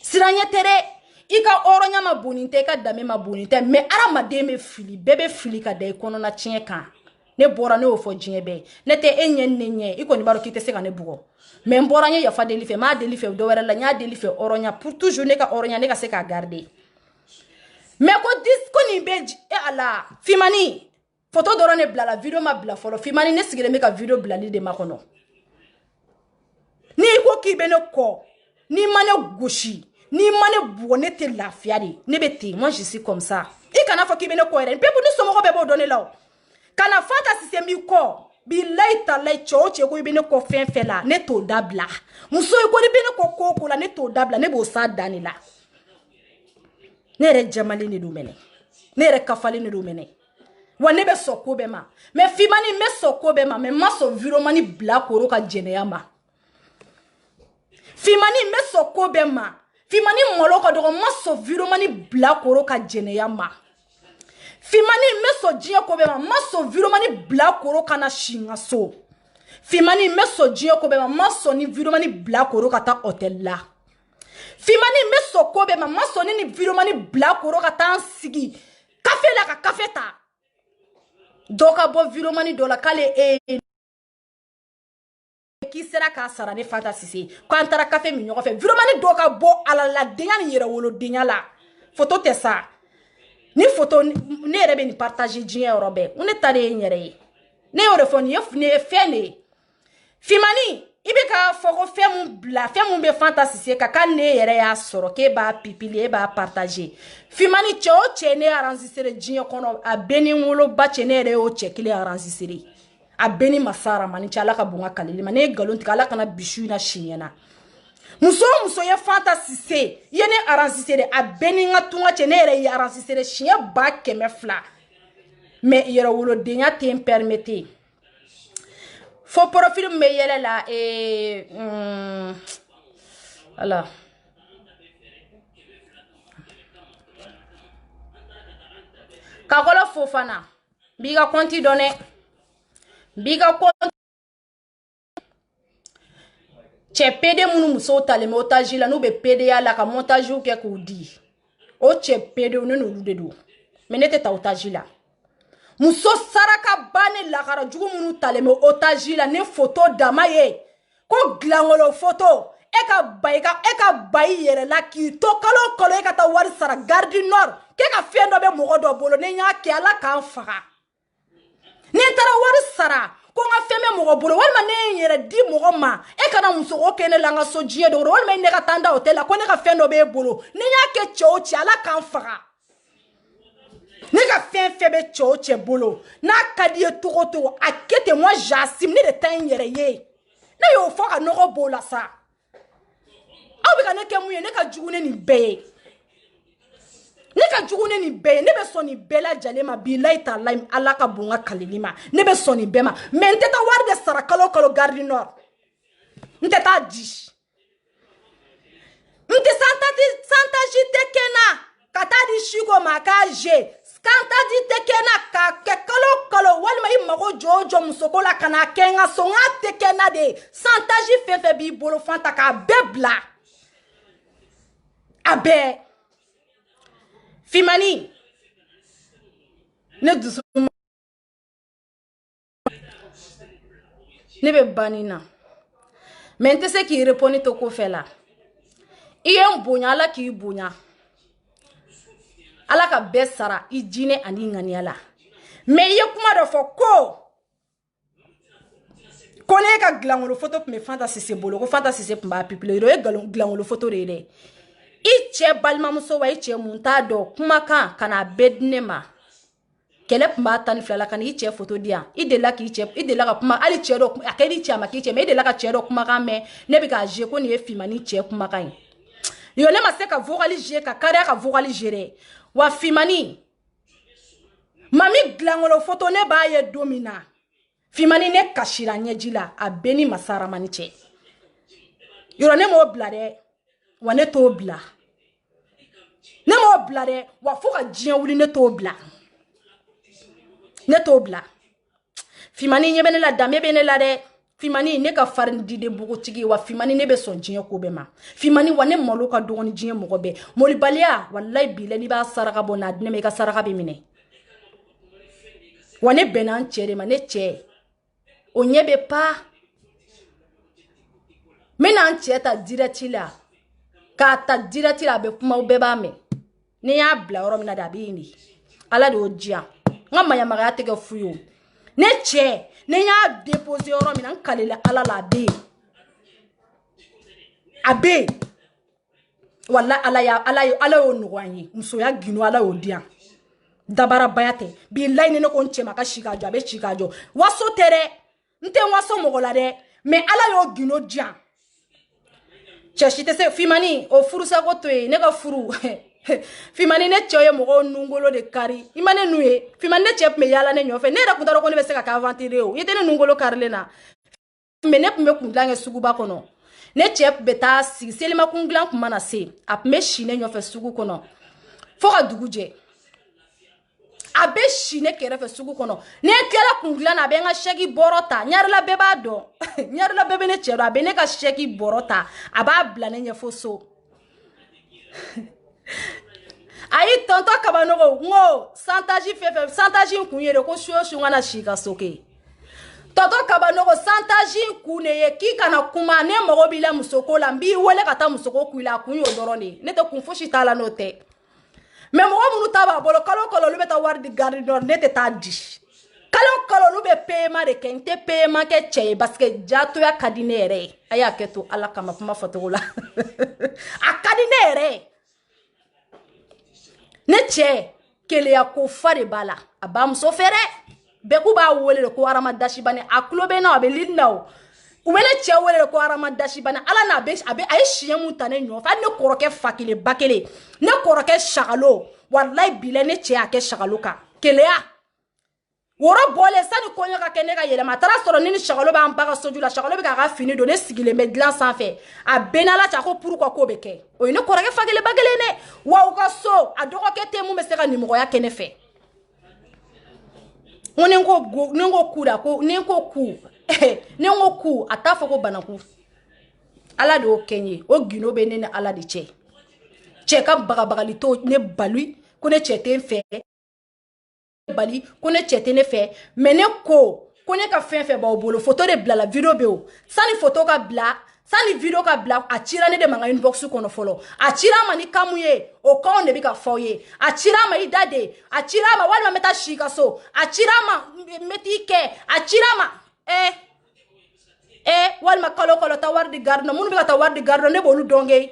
Siranye tere ika oronya mabuninte ka dame mabuninte me aramade me fili bebe fili ka dai kono na chien kan ne bora ne ofo jien be ne te enyen nenye iko ni baro kite se ka ne bugo me mbora nya ya fa deli fe ma deli fe do wera la nya deli fe oronya pour toujours ne ka oronya ne ka se ka garder me ko dis ko ni beji e ala fimani photo doro ne bla la video ma bla folo fimani ne sigire me ka video bla li de makono ni ko ki be ne ko ni mane goshi ni mane bonne te lafia de ne bete moi je suis comme ça et kana fa ki be ne ko ere pe bu ni somo ko be bo donner là kana fantasy se mi ko bi laita lai choche ko be ne ko fen la ne to dabla muso ko ni be ne ko la ne to dabla ne bo sa dani la ne re jamali ni do mene ne re kafali ni do mene wa ne be soko be ma me fimani me soko be ma me maso viro mani black oro ka jene ya ma fimani me soko be ma fimani moloko do maso viro mani black oro ka jene ya ma fimani me so jiye ko be ma maso viro mani black oro kana shinga so fimani me so jiye ko be ma maso ni viro mani black oro ka ta hotel la fimani me so ko be ma maso ni viro mani black oro ka ta sigi cafe la ka cafe ta doka bo viro mani do la kale qui sera ka sara ne fantasy se quand tara café mi ñoko fe vraiment ni doka bo ala la denya ni yere wolo denya la photo te sa ni photo ne rebe ni partager dien eurobe on est allé ñere ne yore fon yef ne fene fimani ibe ka foko fɛn mun be fantasise ka kan ne yɛrɛ y'a sɔrɔ k'e b'a pipili e b'a partager Fimani cɛ o cɛ ne enregistré diɲɛ kɔnɔ a bɛ ni woloba cɛ ne yɛrɛ y'o cɛ kelen enregistré a bɛ ni Masa Rahamani cɛ Ala ka bon ka kalili ma ne ye galon tigɛ Ala kana bisu na siɲɛna muso muso ye fantasise ye ne enregistré a bɛ ni ŋa tunga cɛ ne yɛrɛ ye enregistré siɲɛ 200,000 mais yɛrɛ wolodenya tɛ n permettre fo profil me yɛlɛ la ala Kakola Fofana biga konti donné biga konti cɛ pede munu muso tale montage la n'u be pede ya la ka montage kɛ k'u di o cɛ pede ne n'olu de do mais ne tɛ ta otage la muso saraka bane lakara jugu munu tale me otage la ne photo dama ye ko glangolo photo e ka bayi yɛrɛ la k'i to kalo kalo e ka ta wari sara garde nord ke ka fɛn dɔ be mɔgɔ dɔ bolo ne y'a kɛ Ala k'an faga ni tara wari sara ko nga fɛn bɛ mɔgɔ bolo walima ne yɛrɛ di mɔgɔ ma e kana muso ko kɛ ne la nga so diɲɛ dɔ walima ne ka tanda hotel la ko ne ka fɛn dɔ be bolo ne y'a kɛ cɛ o cɛ Ala k'an faga ne ka fɛn fɛn bɛ cɛ o cɛ bolo n'a ka di ye togo togo a kɛ ten moi j'assume ne de ta n yɛrɛ ye ne y'o fɔ ka nɔgɔ b'o la sa aw bɛ ka ne kɛ mun ye ne ka jugu ne nin bɛɛ ye ne ka jugu ne nin bɛɛ ye ne bɛ sɔn nin bɛɛ lajɛlen ma bilahi talahi Ala ka bon ka kalili ma ne bɛ sɔn nin bɛɛ ma mais n tɛ taa wari de sara kalo kalo garde nord n tɛ taa di n tɛ santaji tɛ kɛ n na ka taa di Siko ma k'a je santaji tɛ kɛ n na k'a kɛ kalo kalo walima i mago jɔ o jɔ musoko la ka n'a kɛ n ka so n k'a tɛ kɛ n na de santaji fɛn fɛn b'i bolo Fanta k'a bɛɛ bila a bɛɛ Fimani ne dusu ne bɛ bani na mais n tɛ se k'i répondre to ko fɛ la i ye n bonya Ala k'i bonya Ala ka bɛɛ sara i jinɛ ani ŋaniya la mais i ye kuma dɔ fɔ ko ne ka glangolo photo tun bɛ Fanta Sise bolo ko Fanta Sise tun b'a pipile o ye glangolo photo de ye dɛ i cɛ balimamuso wa i cɛ mun t'a dɔn kumakan ka n'a bɛɛ di ne ma kɛlɛ tun b'a 12 la ka n'i cɛ photo di yan i delila ka kuma hali cɛ dɔ a kɛra i cɛ a ma k'i cɛ mais i delila ka cɛ dɔ kumakan mɛn ne bɛ k'a je ko nin ye Fimani cɛ kumakan ye yo ne ma se ka vocal je ka kariya ka vocal je dɛ wa Fimani mami glangolo photo ne b'a ye don min na Fimani ne kasira ɲɛji la a bɛ ni Masa Rahamani cɛ yɔrɔ ne m'o bila dɛ wa ne t'o bila ne m'o bila dɛ wa fo ka diɲɛ wuli ne t'o bila Fimani ɲɛ bɛ ne la danbe bɛ ne la dɛ Fimani ne ka farin diden bugutigi wa Fimani ne bɛ sɔn diɲɛ ko bɛɛ ma Fimani wa ne malo ka dɔgɔ ni diɲɛ mɔgɔ bɛɛ molibaliya wallahi bilahi n'i b'a saraka bɔ n'a di ne ma i ka saraka bɛ minɛ wa ne bɛnna n cɛ de ma ne cɛ o ɲɛ bɛ pa n bɛna n cɛ ta direct la k'a ta direct la a bɛ kuma o bɛɛ b'a mɛn ni y'a bila yɔrɔ min na de a bɛ yen de Ala de y'o diyan n ka mayamagaya tɛ kɛ fu ye o ne cɛ ne y'a déposer yɔrɔ min na n kalela Ala la a bɛ yen wallahi Ala y'o nɔgɔya n ye musoya gindo Ala y'o diyan dabarabaya tɛ bilahi ni ne ko n cɛ ma ka si k'a jɔ a bɛ si k'a jɔ waso tɛ dɛ n tɛ waso mɔgɔ la dɛ mais Ala y'o gindo diyan cɛ si tɛ se Fimani o furusako to yen ne ka furu Fimani ne cɛ ye mɔgɔw nungolo de kari i ma ne nu ye Fimani ne cɛ tun bɛ yaala ne ɲɔfɛ ne yɛrɛ tun t'a dɔn ko ne bɛ se ka kɛ aventure o i tɛ ne nungolo karilen na mais ne tun bɛ kundilan kɛ suguba kɔnɔ ne cɛ tun bɛ taa sigi selima kundilan tun mana se a tun bɛ si ne ɲɔfɛ sugu kɔnɔ fo ka dugu jɛ a bɛ si ne kɛrɛfɛ sugu kɔnɔ ne kɛra kundilan na a bɛ n ka chèque bɔrɔ ta ɲarela bɛɛ b'a dɔn ɲarela bɛɛ bɛ ne cɛ dɔn a bɛ ne ka chèque bɔrɔ ta a b'a bila ne ɲɛ fo so ayi tonton Kabanogo ngo santaji fɛn santaji kun ye de ko su o su kana si ka so kɛ tonton Kabanogo santaji kun ne ye k'i kana kuma ne mago b'i la musoko la n b'i wele ka taa musoko k'u la a kun y'o dɔrɔn de ne tɛ kun fosi t'a la n'o tɛ mais mɔgɔ minnu ta b'a bolo kalo kalo olu bɛ taa wari di garde nord ne tɛ taa di kalo kalo olu bɛ payer paiement de kɛ n tɛ paiement kɛ cɛ ye parce que jatoya ka di ne yɛrɛ ye a y'a kɛ to ala kama kuma fɔcogo la a ka di ne yɛrɛ ye ne cɛ keleya ko fa de b'a la a b'a muso fɛ dɛ bɛɛ k'u b'a wele de ko Arama Dasibani a tulo bɛ na a bɛ lili na o u bɛ ne cɛ wele de ko Arama Dasibani ala n'a bɛ a ye siɲɛ mun ta ne ɲɔgɔn fɛ hali ne kɔrɔkɛ fa kelen ba kelen ne kɔrɔkɛ sagalo walayi bilai ne cɛ y'a kɛ sagalo kan keleya woro bɔlen sani kɔɲɔ ka kɛ ne ka yɛlɛma a taara sɔrɔ ni sagalo b'an ba ka soju la sagalo bɛ k'a ka fini don ne sigilen bɛ dilan sanfɛ a bɛnna ala cɛ ko pourquoi k'o bɛ kɛ o ye ne kɔrɔkɛ fa kelen ba kelen dɛ wa u ka so a dɔgɔkɛ tɛ mun bɛ se ka nimɔgɔya kɛ ne fɛ ko ni n ko ku da ko ni n ko ku ni n ko ku a t'a fɔ ko banaku ala de y'o kɛ n ye o gindo bɛ ne ni ala de cɛ cɛ ka bagabagali to ne bali ko ne cɛ tɛ n fɛ bali ko ne cɛ tɛ ne fɛ mais ne ko ne ka fɛn fɛn b'aw bolo photo de bila la video bɛ o sani photo ka bila sani video ka bila a cira ne de ma ka inbox kɔnɔ fɔlɔ a cira ma ni kamu ye o kanw de bɛ ka fɔ ye a cira ma i da de a cira ma walima n bɛ taa si ka so a cira ma n bɛ t'i kɛ a cira ma walima kalo kalo taa wari di garde na minnu bɛ ka taa wari di garde na ne b'olu dɔn kɛ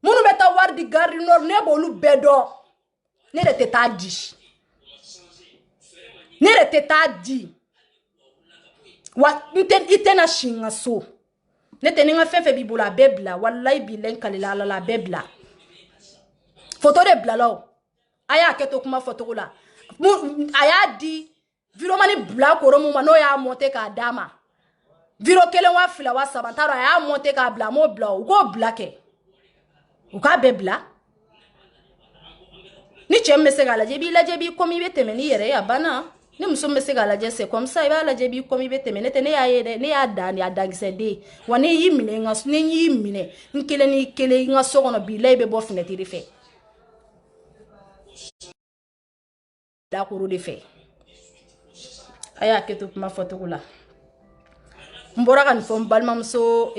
minnu bɛ taa wari di garde nord ne b'olu bɛɛ dɔn ne de tɛ taa di ne de tɛ taa di wa i tɛna si n ka so ne tɛ ni n ka fɛn fɛn b'i bolo a bɛɛ bila walayi bilayi n kalila ala la a bɛɛ bila photo de bilala o a y'a kɛ to kuma fɔcogo la a y'a di viromani bila koro mun ma n'o y'a monter k'a d'a ma viro 1 wa 2 wa 3 t'a dɔn a y'a monter k'a bila a m'o bila o u k'o bila kɛ u k'a bɛɛ bila ni cɛ min bɛ se k'a lajɛ i b'i lajɛ i b'i komi i bɛ tɛmɛ n'i yɛrɛ ye a banna ni muso bɛ se k'a lajɛ c'est comme ça i b'a lajɛ i b'i komi i bɛ tɛmɛ ne tɛ ne y'a ye dɛ ne y'a dan de a dankisɛ den wa ni y'i minɛ ni y'i minɛ n kelen ni kelen n ka so kɔnɔ bilayi bɛ bɔ fenêtre fɛ dakoro de fɛ a y'a kɛ to kuma fɔcogo la n bɔra ka nin fɔ n balimamuso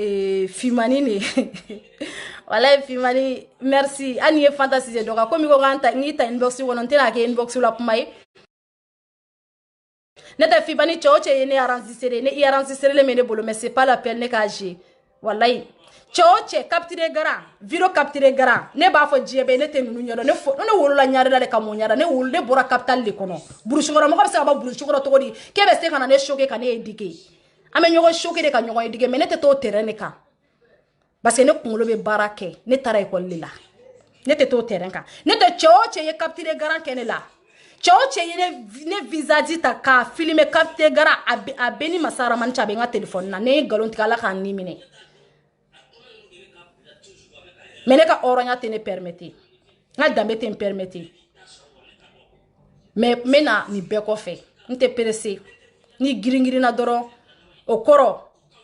Fimani de walayi Fimani merci hali n'i ye Fanta Sise dɔgɔ komi ko k'an ta n'i ta inbox kɔnɔ n tɛna kɛ inbox la kuma ye ne tɛ Fimani cɛ o cɛ ye ne enregistré ne enregistré le ne bolo mais c'est pas la peine ne k'a jouer walayi cɛ o cɛ capturé garan video capturé garan ne b'a fɔ diɲɛ bɛɛ ne tɛ ninnu ɲɛdɔn ne wolola ɲare la de ka mun ɲara ne bɔra capital de kɔnɔ burusi kɔnɔ mɔgɔ bɛ se ka bɔ burusi kɔnɔ cogo di k'e bɛ se ka na ne choquer ka ne éduquer an bɛ ɲɔgɔn choquer de ka ɲɔgɔn éduquer mais ne tɛ t'o terrain de kan parce que ne kunkolo bɛ baara kɛ ne taara école de la ne tɛ t'o terrain kan ne tɛ cɛ o cɛ ye capturé garan kɛ ne la cɛ o cɛ ye ne visage ta k'a filmer capturé garan a bɛ ni Masa Rahamani cɛ a bɛ n ka téléphone na ne ye nkalon tigɛ Ala k'a ni minɛ mais ne ka hɔrɔnya tɛ ne permettre n ka danbe tɛ n permettre mais n bɛ na nin bɛɛ kɔfɛ n tɛ pressé ni giringirinna dɔrɔn o kɔrɔ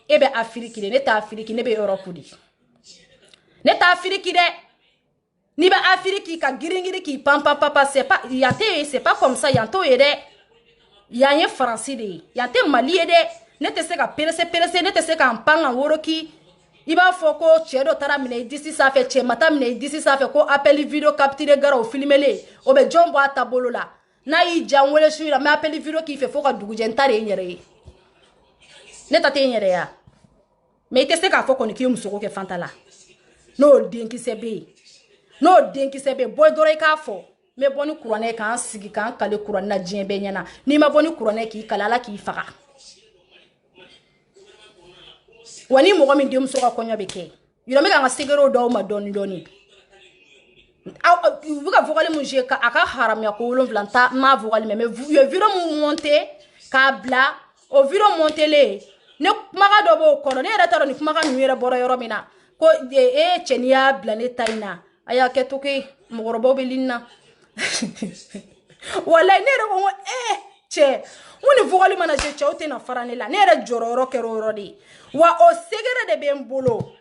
e bɛ Afiriki de ne tɛ Afiriki ne bɛ Europe de ne tɛ Afiriki dɛ n'i bɛ Afiriki ka giringiri k'i pan c'est pas yan tɛ c'est pas comme ça yan t'o ye dɛ yan ye Faransi de ye yan tɛ Mali ye dɛ ne tɛ se ka pressé ne tɛ se k'an pan ka woroki i b'a fɔ ko cɛ dɔ taara minɛ i disi sanfɛ cɛ ma taa minɛ i disi sanfɛ ko appel video capturé gara o filmelen o bɛ jɔn bɔ a taabolo la n'a y'i ja n wele su la n bɛ appel video k'i fɛ fo ka dugujɛ n ta de ye n yɛrɛ ye ne ta tɛ n yɛrɛ ya mais i tɛ se k'a fɔ kɔni k'i musoko kɛ Fanta la n'o denkisɛ bɛ yen n'o denkisɛ bɛ yen bɔ dɔrɔn i k'a fɔ n bɛ bɔ ni kuranɛ k'an sigi k'an kale kuranɛ na diɲɛ bɛɛ ɲɛna n'i ma bɔ ni kuranɛ k'i kale Ala k'i faga wa ni mɔgɔ min denmuso ka kɔɲɔ bɛ kɛ yɔrɔ bɛ ka n ka segerew d'aw ma dɔɔni dɔɔni u bɛ ka vocal mun jouer a ka haramuya ko 7 n m'a vocal mais u ye video mun monter k'a bila o video montelen ne kumakan dɔ b'o kɔnɔ ne yɛrɛ t'a dɔn ni kumakan ninnu yɛrɛ bɔra yɔrɔ min na ko cɛ n'i y'a bila ne ta in na a y'a kɛ to ke mɔgɔkɔrɔbaw bɛ lini na walayi ne yɛrɛ ko n ko cɛ n ko ni vocal mana jouer cɛw tɛna fara ne la ne yɛrɛ jɔyɔrɔ kɛra o yɔrɔ de ye wa o segere de bɛ n bolo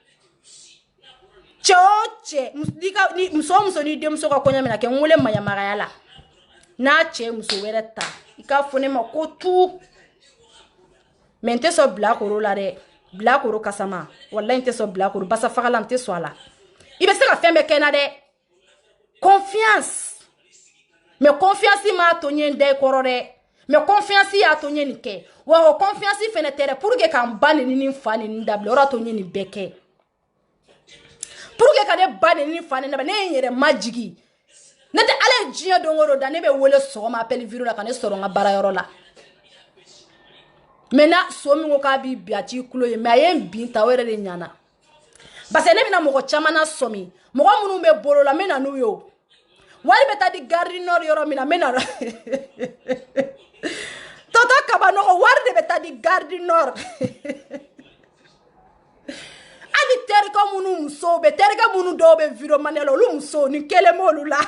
cɛ o cɛ ni muso o muso ni denmuso ka kɔɲɔ mina kɛ n wele maɲamagaya la n'a cɛ muso wɛrɛ ta i k'a fɔ ne ma ko tu mais n tɛ sɔn bilakoro la dɛ bilakoro kasama walayi n tɛ sɔn bilakoro basa fagalan n tɛ sɔn a la i bɛ se ka fɛn bɛɛ kɛ n na dɛ confiance mais confiance m'a to n ye n da i kɔrɔ dɛ mais confiance y'a to ɲɛ nin kɛ wa o confiance fɛnɛ tɛ pour que k'an ba ni fa ni dabila o y'a to ɲɛ nin bɛɛ kɛ pour que ka ne ba ni fa ni dabila ne ye n yɛrɛ majigi ne tɛ ala ye diɲɛ don o don da ne bɛ wele sɔgɔma appel vidéo la ka ne sɔrɔ n ka baarayɔrɔ la maintenant so min ko k'a b'i bi a t'i kulo ye mais a ye n bin ta o yɛrɛ de ɲana parce que ne bɛna mɔgɔ caman na sɔmi mɔgɔ minnu bɛ bolo la n bɛ na n'u ye o wari bɛ taa di garde nord yɔrɔ min na n bɛ na Toto Kabanoko wari de bɛ taa di garde nord ali terika minnu musow bɛ terika minnu dɔw bɛ vidéo manel olu musow ni kelen m'olu la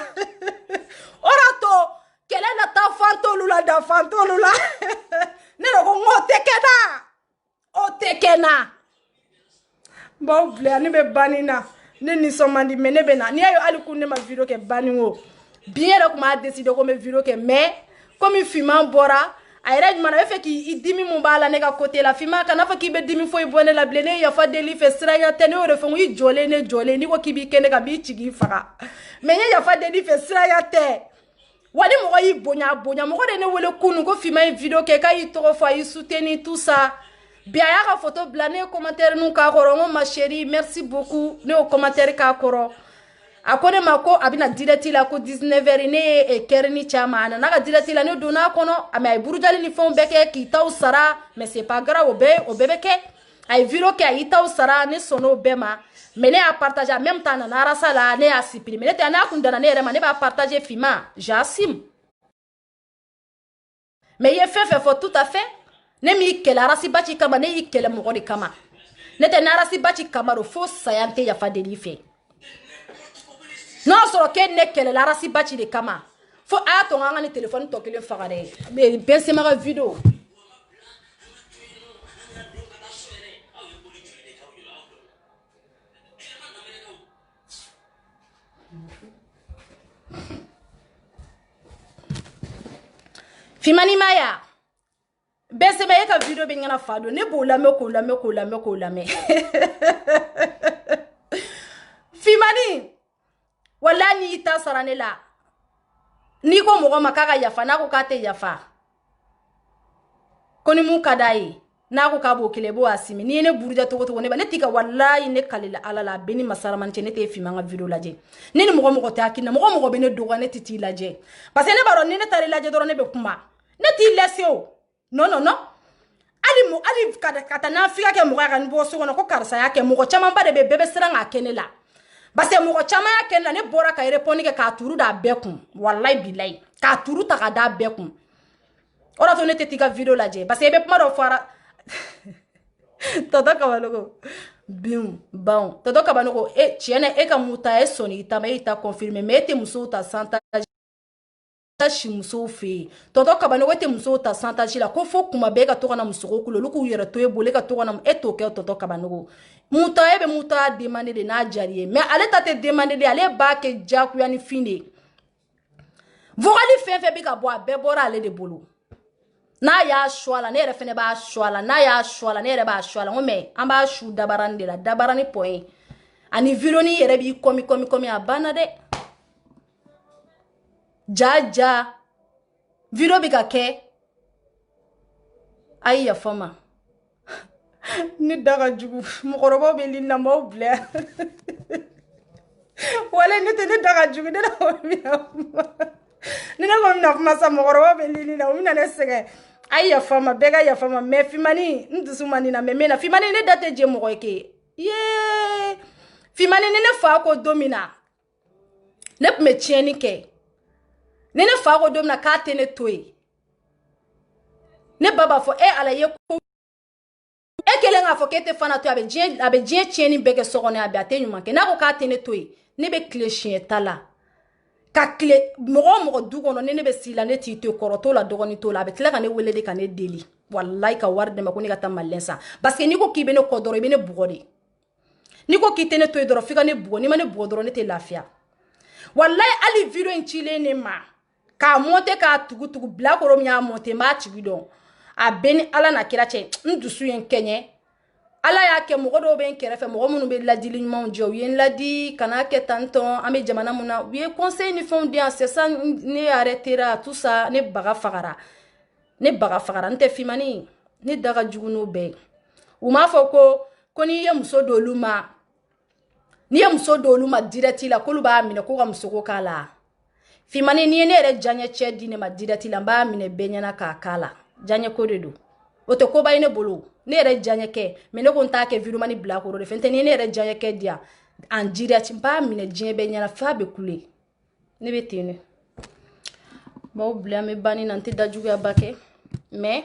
o de to kɛlɛ na taa fan t'olu la da fan t'olu la ne de ko o tɛ kɛ na bon bila ne bɛ banni na ne nisɔn man di mais ne bɛ na n'i y'a ye hali kun ne ma vidéo kɛ banni ko bi yɛrɛ kun b'a décider ko n bɛ vidéo kɛ mais comme Fiman bɔra a yɛrɛ ɲuman na a bɛ fɛ k'i dimi mun b'a la ne ka côté la Fiman kana fɔ k'i bɛ dimi foyi bɔ ne la bilen ne ye yafa deli fɛ siranya tɛ ne y'o de fɔ n ko i jɔlen ne jɔlen n'i ko k'i b'i kɛ ne kan n b'i ci k'i faga mais n ye yafa deli fɛ siranya tɛ wa ni mɔgɔ y'i bonya bonya mɔgɔ de ne wele kunun ko Fiman ye vidéo kɛ k'a y'i tɔgɔ fɔ a y'i soutenir tout ça bi a y'a ka photo bila ne ye commentaire nun k'a kɔrɔ n ko ma chérie merci beaucoup ne y'o commentaire k'a kɔrɔ a ko ne ma ko a bɛna direct la ko 19h ne ye kɛri ni caman a nana ka direct la ne donna a kɔnɔ mais a ye burujali ni fɛnw bɛɛ kɛ k'i taw sara mais c'est pas grave o bɛɛ bɛ kɛ a ye vidéo kɛ a y'i taw sara ne sɔnn'o bɛɛ ma mais ne y'a partager en même temps a nana arasa la ne y'a supprimer ne tɛ n'a kun danna ne yɛrɛ ma ne b'a partager Fiman j'assume mais i ye fɛn fɛn fɔ tout à fait ne m'i kɛlɛ arasi baci kama ne y'i kɛlɛ mɔgɔ de kama ne tɛ n'arasi baci kama do fo saya n tɛ yafa deli fɛ n'o sɔrɔ k'e ne kɛlɛla arasi baci de kama fo a y'a to an ka ni téléphone tɔ kelen faga dɛ mais Benzema ka vidéo Fimani Maya Benzema ye ka vidéo bɛ ɲɛna fa don ne b'o lamɛn k'o lamɛn Fimani wala ni i ta sara ne la n'i ko mɔgɔ ma k'a ka yafa n'a ko k'a tɛ yafa ko ni mun ka d'a ye n'a ko k'a b'o kelen i b'o asimi n'i ye ne buruja togo togo ne t'i ka walayi ne kalela ala la a bɛ ni masaramani cɛ ne t'e Fiman ka vidéo lajɛ ne ni mɔgɔ tɛ hakili la mɔgɔ bɛ ne dɔgɔya ne t'i lajɛ parce que ne b'a dɔn ni ne taara i lajɛ dɔrɔn ne bɛ kuma ne t'i laisse o non ali ka taa n'a fika kɛ mɔgɔ ya ka ni bɔ so kɔnɔ ko karisa y'a kɛ mɔgɔ caman ba de bɛ bɛɛ bɛ siran k'a kɛ ne la parce que mɔgɔ caman y'a kɛ ne la ne bɔra ka répondre kɛ k'a turu d'a bɛɛ kun wallahi bilahi k'a turu ta ka d'a bɛɛ kun o de to ne tɛ t'i ka vidéo lajɛ parce que i bɛ kuma dɔ fɔra Toto Kabanoko bim bon Toto Kabanoko tiɲɛ na e ka mun ta e sɔnni i ta ma e ta confirmer mais e tɛ musow ta santage si musow fɛ yen Toto Kabanoko e tɛ musow ta santage la ko fo kuma bɛɛ e ka to ka na musow kulo olu k'u yɛrɛ to e bolo e ka to ka na e t'o kɛ Toto Kabanoko mun ta e bɛ mun ta demander de n'a diyara i ye mais ale ta tɛ demander de ale b'a kɛ diyagoya ni fin de ye vocal fɛn fɛn bɛ ka bɔ a bɛɛ bɔra ale de bolo n'a y'a su a la ne yɛrɛ fɛnɛ b'a su a la n'a y'a su a la ne yɛrɛ b'a su a la n ko mais an b'a su dabarani de la dabarani point ani vidéo ni yɛrɛ b'i kɔmi a banna dɛ ja vidéo bɛ ka kɛ ayi yafa ma ne da ka jugu mɔgɔkɔrɔbaw bɛ li la maaw bila wala ne tɛ ne da ka jugu ne da ko ni ne ko bɛna kuma sa mɔgɔkɔrɔbaw bɛ li la o bɛna ne sɛgɛn ayi yafa ma bɛɛ ka yafa ma mais Fimani n dusu man di na mais mena Fimani ne da tɛ jɛ mɔgɔ ye ke ye Fimani ni ne fa ko don min na ne tun bɛ tiɲɛni kɛ ni ne fa ko don min na k'a tɛ ne to yen ne ba b'a fɔ ala ye ko e kelen k'a fɔ k'e tɛ fana to yen a bɛ diɲɛ tiɲɛni bɛɛ kɛ so kɔnɔ a tɛ ɲuman kɛ n'a ko k'a tɛ ne to yen ne bɛ tile siɲɛ ta la ka tile mɔgɔ du kɔnɔ ne bɛ si la ne t'i to kɔrɔ t'o la dɔgɔnin t'o la a bɛ tila ka ne wele de ka ne deli wallahi ka wari dɛmɛ ko ne ka taa malilɛn san parce que n'i ko k'i bɛ ne kɔ dɔrɔn i bɛ ne bugɔ de n'i ko k'i tɛ ne to yen dɔrɔn f'i ka ne bugɔ n'i ma ne bugɔ dɔrɔn ne tɛ lafiya wallahi hali vidéo in cilen ne ma k'a monter k'a tugu bilakoro min y'a monter n b'a tigi dɔn a bɛ ni ala na kira cɛ n dusu ye n kɛɲɛ ala y'a kɛ mɔgɔ dɔw bɛ n kɛrɛfɛ mɔgɔ minnu bɛ ladili ɲumanw jɛ u ye n ladi kana kɛ tantɔn an bɛ jamana mun na u ye conseil ni fɛnw di yan c'est ça ne arrêtera tout ça ne baga fagara ne baga fagara nte Fimani ne daga jugu no be u ma fɔ ko ni ye muso dolu ma direct la kolu ba mine ko ka muso ko kala Fimani ni ne yɛrɛ janye cɛ di ne ma direct la ba mine benyana ka kala janye ko de do o to ko bay ne bolo ne yɛrɛ janye kɛ mais ne ko nta kɛ vidéo mani bila ko de fente ni ne yɛrɛ janye kɛ dia en direct ba mine janye benyana fa be kule ne be tene ba oblia me bani nanti dajugu ya bake mais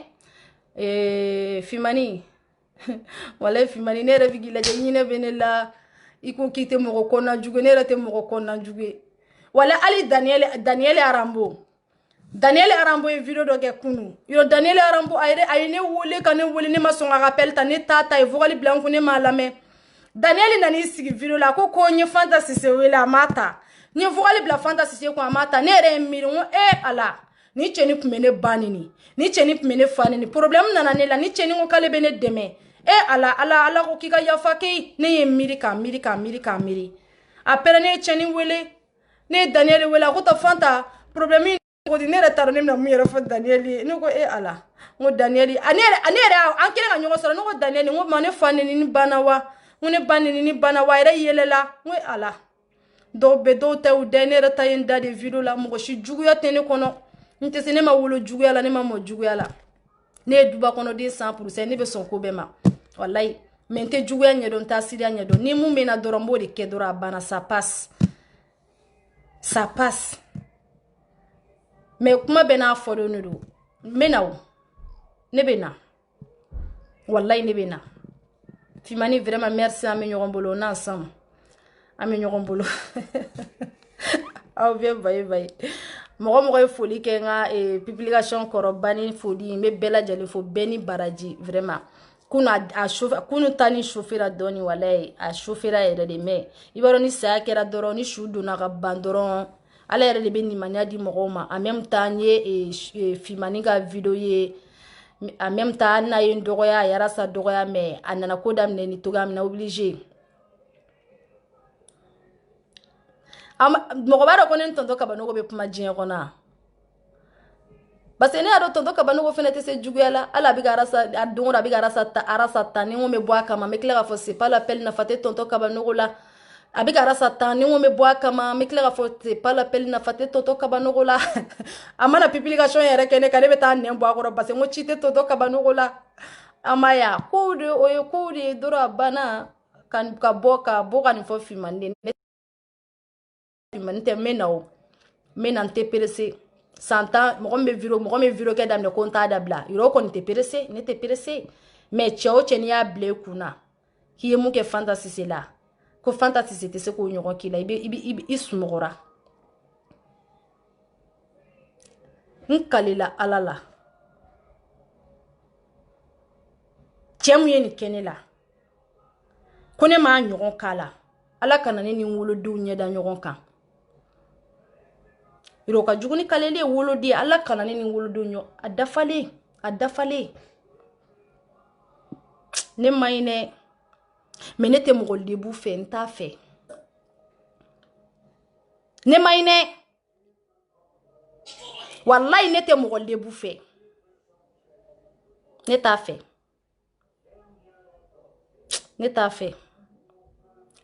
Fimani wala Fimani ne yɛrɛ bigi lajɛ ɲinɛ bene la iko kite mogo konna jugu ne yɛrɛ te mogo konna jugu wala ali Daniel Arambo ye video do kɛ kunu yo Daniel Arambo ay ne wole ka ne wole ne ma son rappel ta ne tata e vogali blanco ne ma lamɛ Daniel nani sigi video la ko nye fantasy se wele amata ni vogali bla fantasy se ko amata ne yɛrɛ miri ngo ala ni cheni kumene banini ni cheni kumene fanini problem nana ne la ni cheni ngo kale bene deme ala ko kika yafa ke ne ye miri après ne cheni wele ne Daniel wele ko ta fanta problem ko di ne retard ne na mu yɛrɛ fɔ Daniel ne ko ala ngo Daniel anere an kele ka ɲɔgɔn sɔrɔ ne ko Daniel ngo ma ne fanini ni banawa ngo ne banini ni banawa yɛrɛ yelela ngo ala do be do te u de ne reta yin da de video la mo shi juguya te ne kono nte se ne ma wolo juguya la ne ma mo juguya la ne duba kono de 100% ne be son ko be ma wallahi mente juguya ɲɛ don ta siriya ɲɛ don ni mun be na dɔrɔn bo de kɛ dɔrɔn a bana ça passe mais kuma bɛ n'a fɔ ne do mena o ne be na wallahi ne be na Fimani vraiment merci an be ɲɔgɔn bolo on ensemble an be ɲɔgɔn bolo aw bɛ bayi mɔgɔ ye foli kɛ nga publication kɔrɔ bani foli me bɛɛ lajɛlen fo bɛɛ ni baraji vraiment kunu tani chauffera dɔɔni wallahi a chauffera yɛrɛ de mais i b'a dɔn ni saya kɛra dɔrɔn ni su donna ka ban dɔrɔn ala yɛrɛ de bɛ nimaniya di mɔgɔw ma en même temps ye Fimani ka video ye en même temps n'a ye dɔgɔya a yɛrɛ sa dɔgɔya mais a nana ko daminɛ ni togoya min na obligé mɔgɔ b'a dɔn ko ne ni tonton Kabanogo bɛ kuma diɲɛ kɔnɔ parce que ne y'a dɔn tonton Kabanogo fɛnɛ tɛ se juguya la ala a bɛ ka a don o don a bɛ ka arasa ta ni n ko bɛ bɔ a kama n bɛ tila k'a fɔ c'est pas la peine nafa tɛ tonton Kabanogo la a bɛ ka arasa ta ni n ko bɛ bɔ a kama n bɛ tila k'a fɔ c'est pas la peine nafa tɛ tonton Kabanogo la a mana publication yɛrɛ kɛ ne kan ne bɛ taa nɛn bɔ a kɔrɔ parce que n ko ci tɛ tonton Kabanogo la a ma ya ko de o ye ko de ye dɔrɔn a banna ka bɔ ka nin fɔ Fimani tɛ mɛ na o mɛ na n tɛ perese santan mɔgɔ min bɛ video kɛ daminɛ ko n t'a dabila yɔrɔ kɔni tɛ perese ne tɛ perese mais cɛ o cɛ n'i y'a bila i kunna k'i ye mun kɛ fantasise la ko fantasise tɛ se k'o ɲɔgɔn k'i la i sunɔgɔra n kalila ala la cɛ mun ye nin kɛ ne la ko ne m'a ɲɔgɔn k'a la ala kana ne ni n wolodenw ɲɛda ɲɔgɔn kan yɔrɔ ka jugu ni kalele woloden ala kana ne ni n wolodenw ɲɔ a dafalen ne ma ɲi dɛ mais ne tɛ mɔgɔ lebu fɛ n t'a fɛ ne ma ɲi dɛ wallahi ne tɛ mɔgɔ lebu fɛ ne t'a fɛ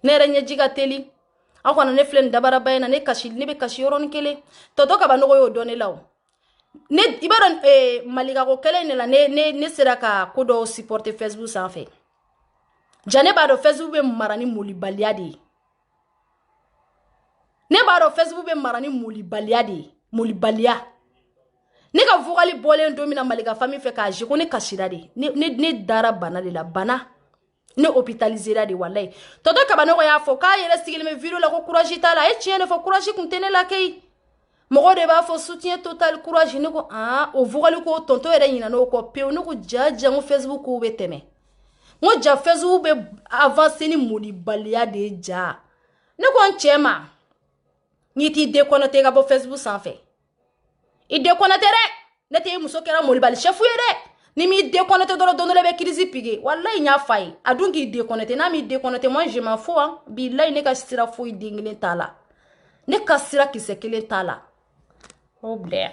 ne yɛrɛ ɲɛji ka teli aw kana ne filɛ nin dabaraba in na ne bɛ kasi yɔrɔnin kelen tonton Kabanogo y'o dɔn ne la o ne i b'a dɔn malikako kɛlɛ in de la ne sera ka ko dɔw supporter Facebook sanfɛ ja ne b'a dɔn Facebook bɛ mara ni molibaliya de ye molibaliya ne ka vogali bɔlen don min na malika famille fɛ k'a ko ne kasira de ne dara bana de la bana ne hôpitalisera de wallahi tonton Kabanogo y'a fɔ k'a yɛrɛ sigilen bɛ video la ko courage t'a la a ye tiɲɛ de fɔ courage kun tɛ ne la kɛ mɔgɔ de b'a fɔ soutien total courage ne ko o vogali ko tonton yɛrɛ ɲinana o kɔ pewu ne ko ja n ko Facebook kow bɛ tɛmɛ n ko ja Facebook bɛ avancer ni molibaliya de ye ja ne ko n cɛ ma n'i t'i déconnecter ka bɔ Facebook sanfɛ i déconnecter dɛ ne tɛ muso kɛra molibali chef ye dɛ ni m'i déconnecter dɔrɔn don dɔ la i bɛ crise piquer wallahi n y'a f'a ye a dun k'i déconnecter n'a m'i déconnecter moi je m'en fous billahi ne ka sira foyi den kelen t'a la ne ka sira kisɛ kelen t'a la o blɛ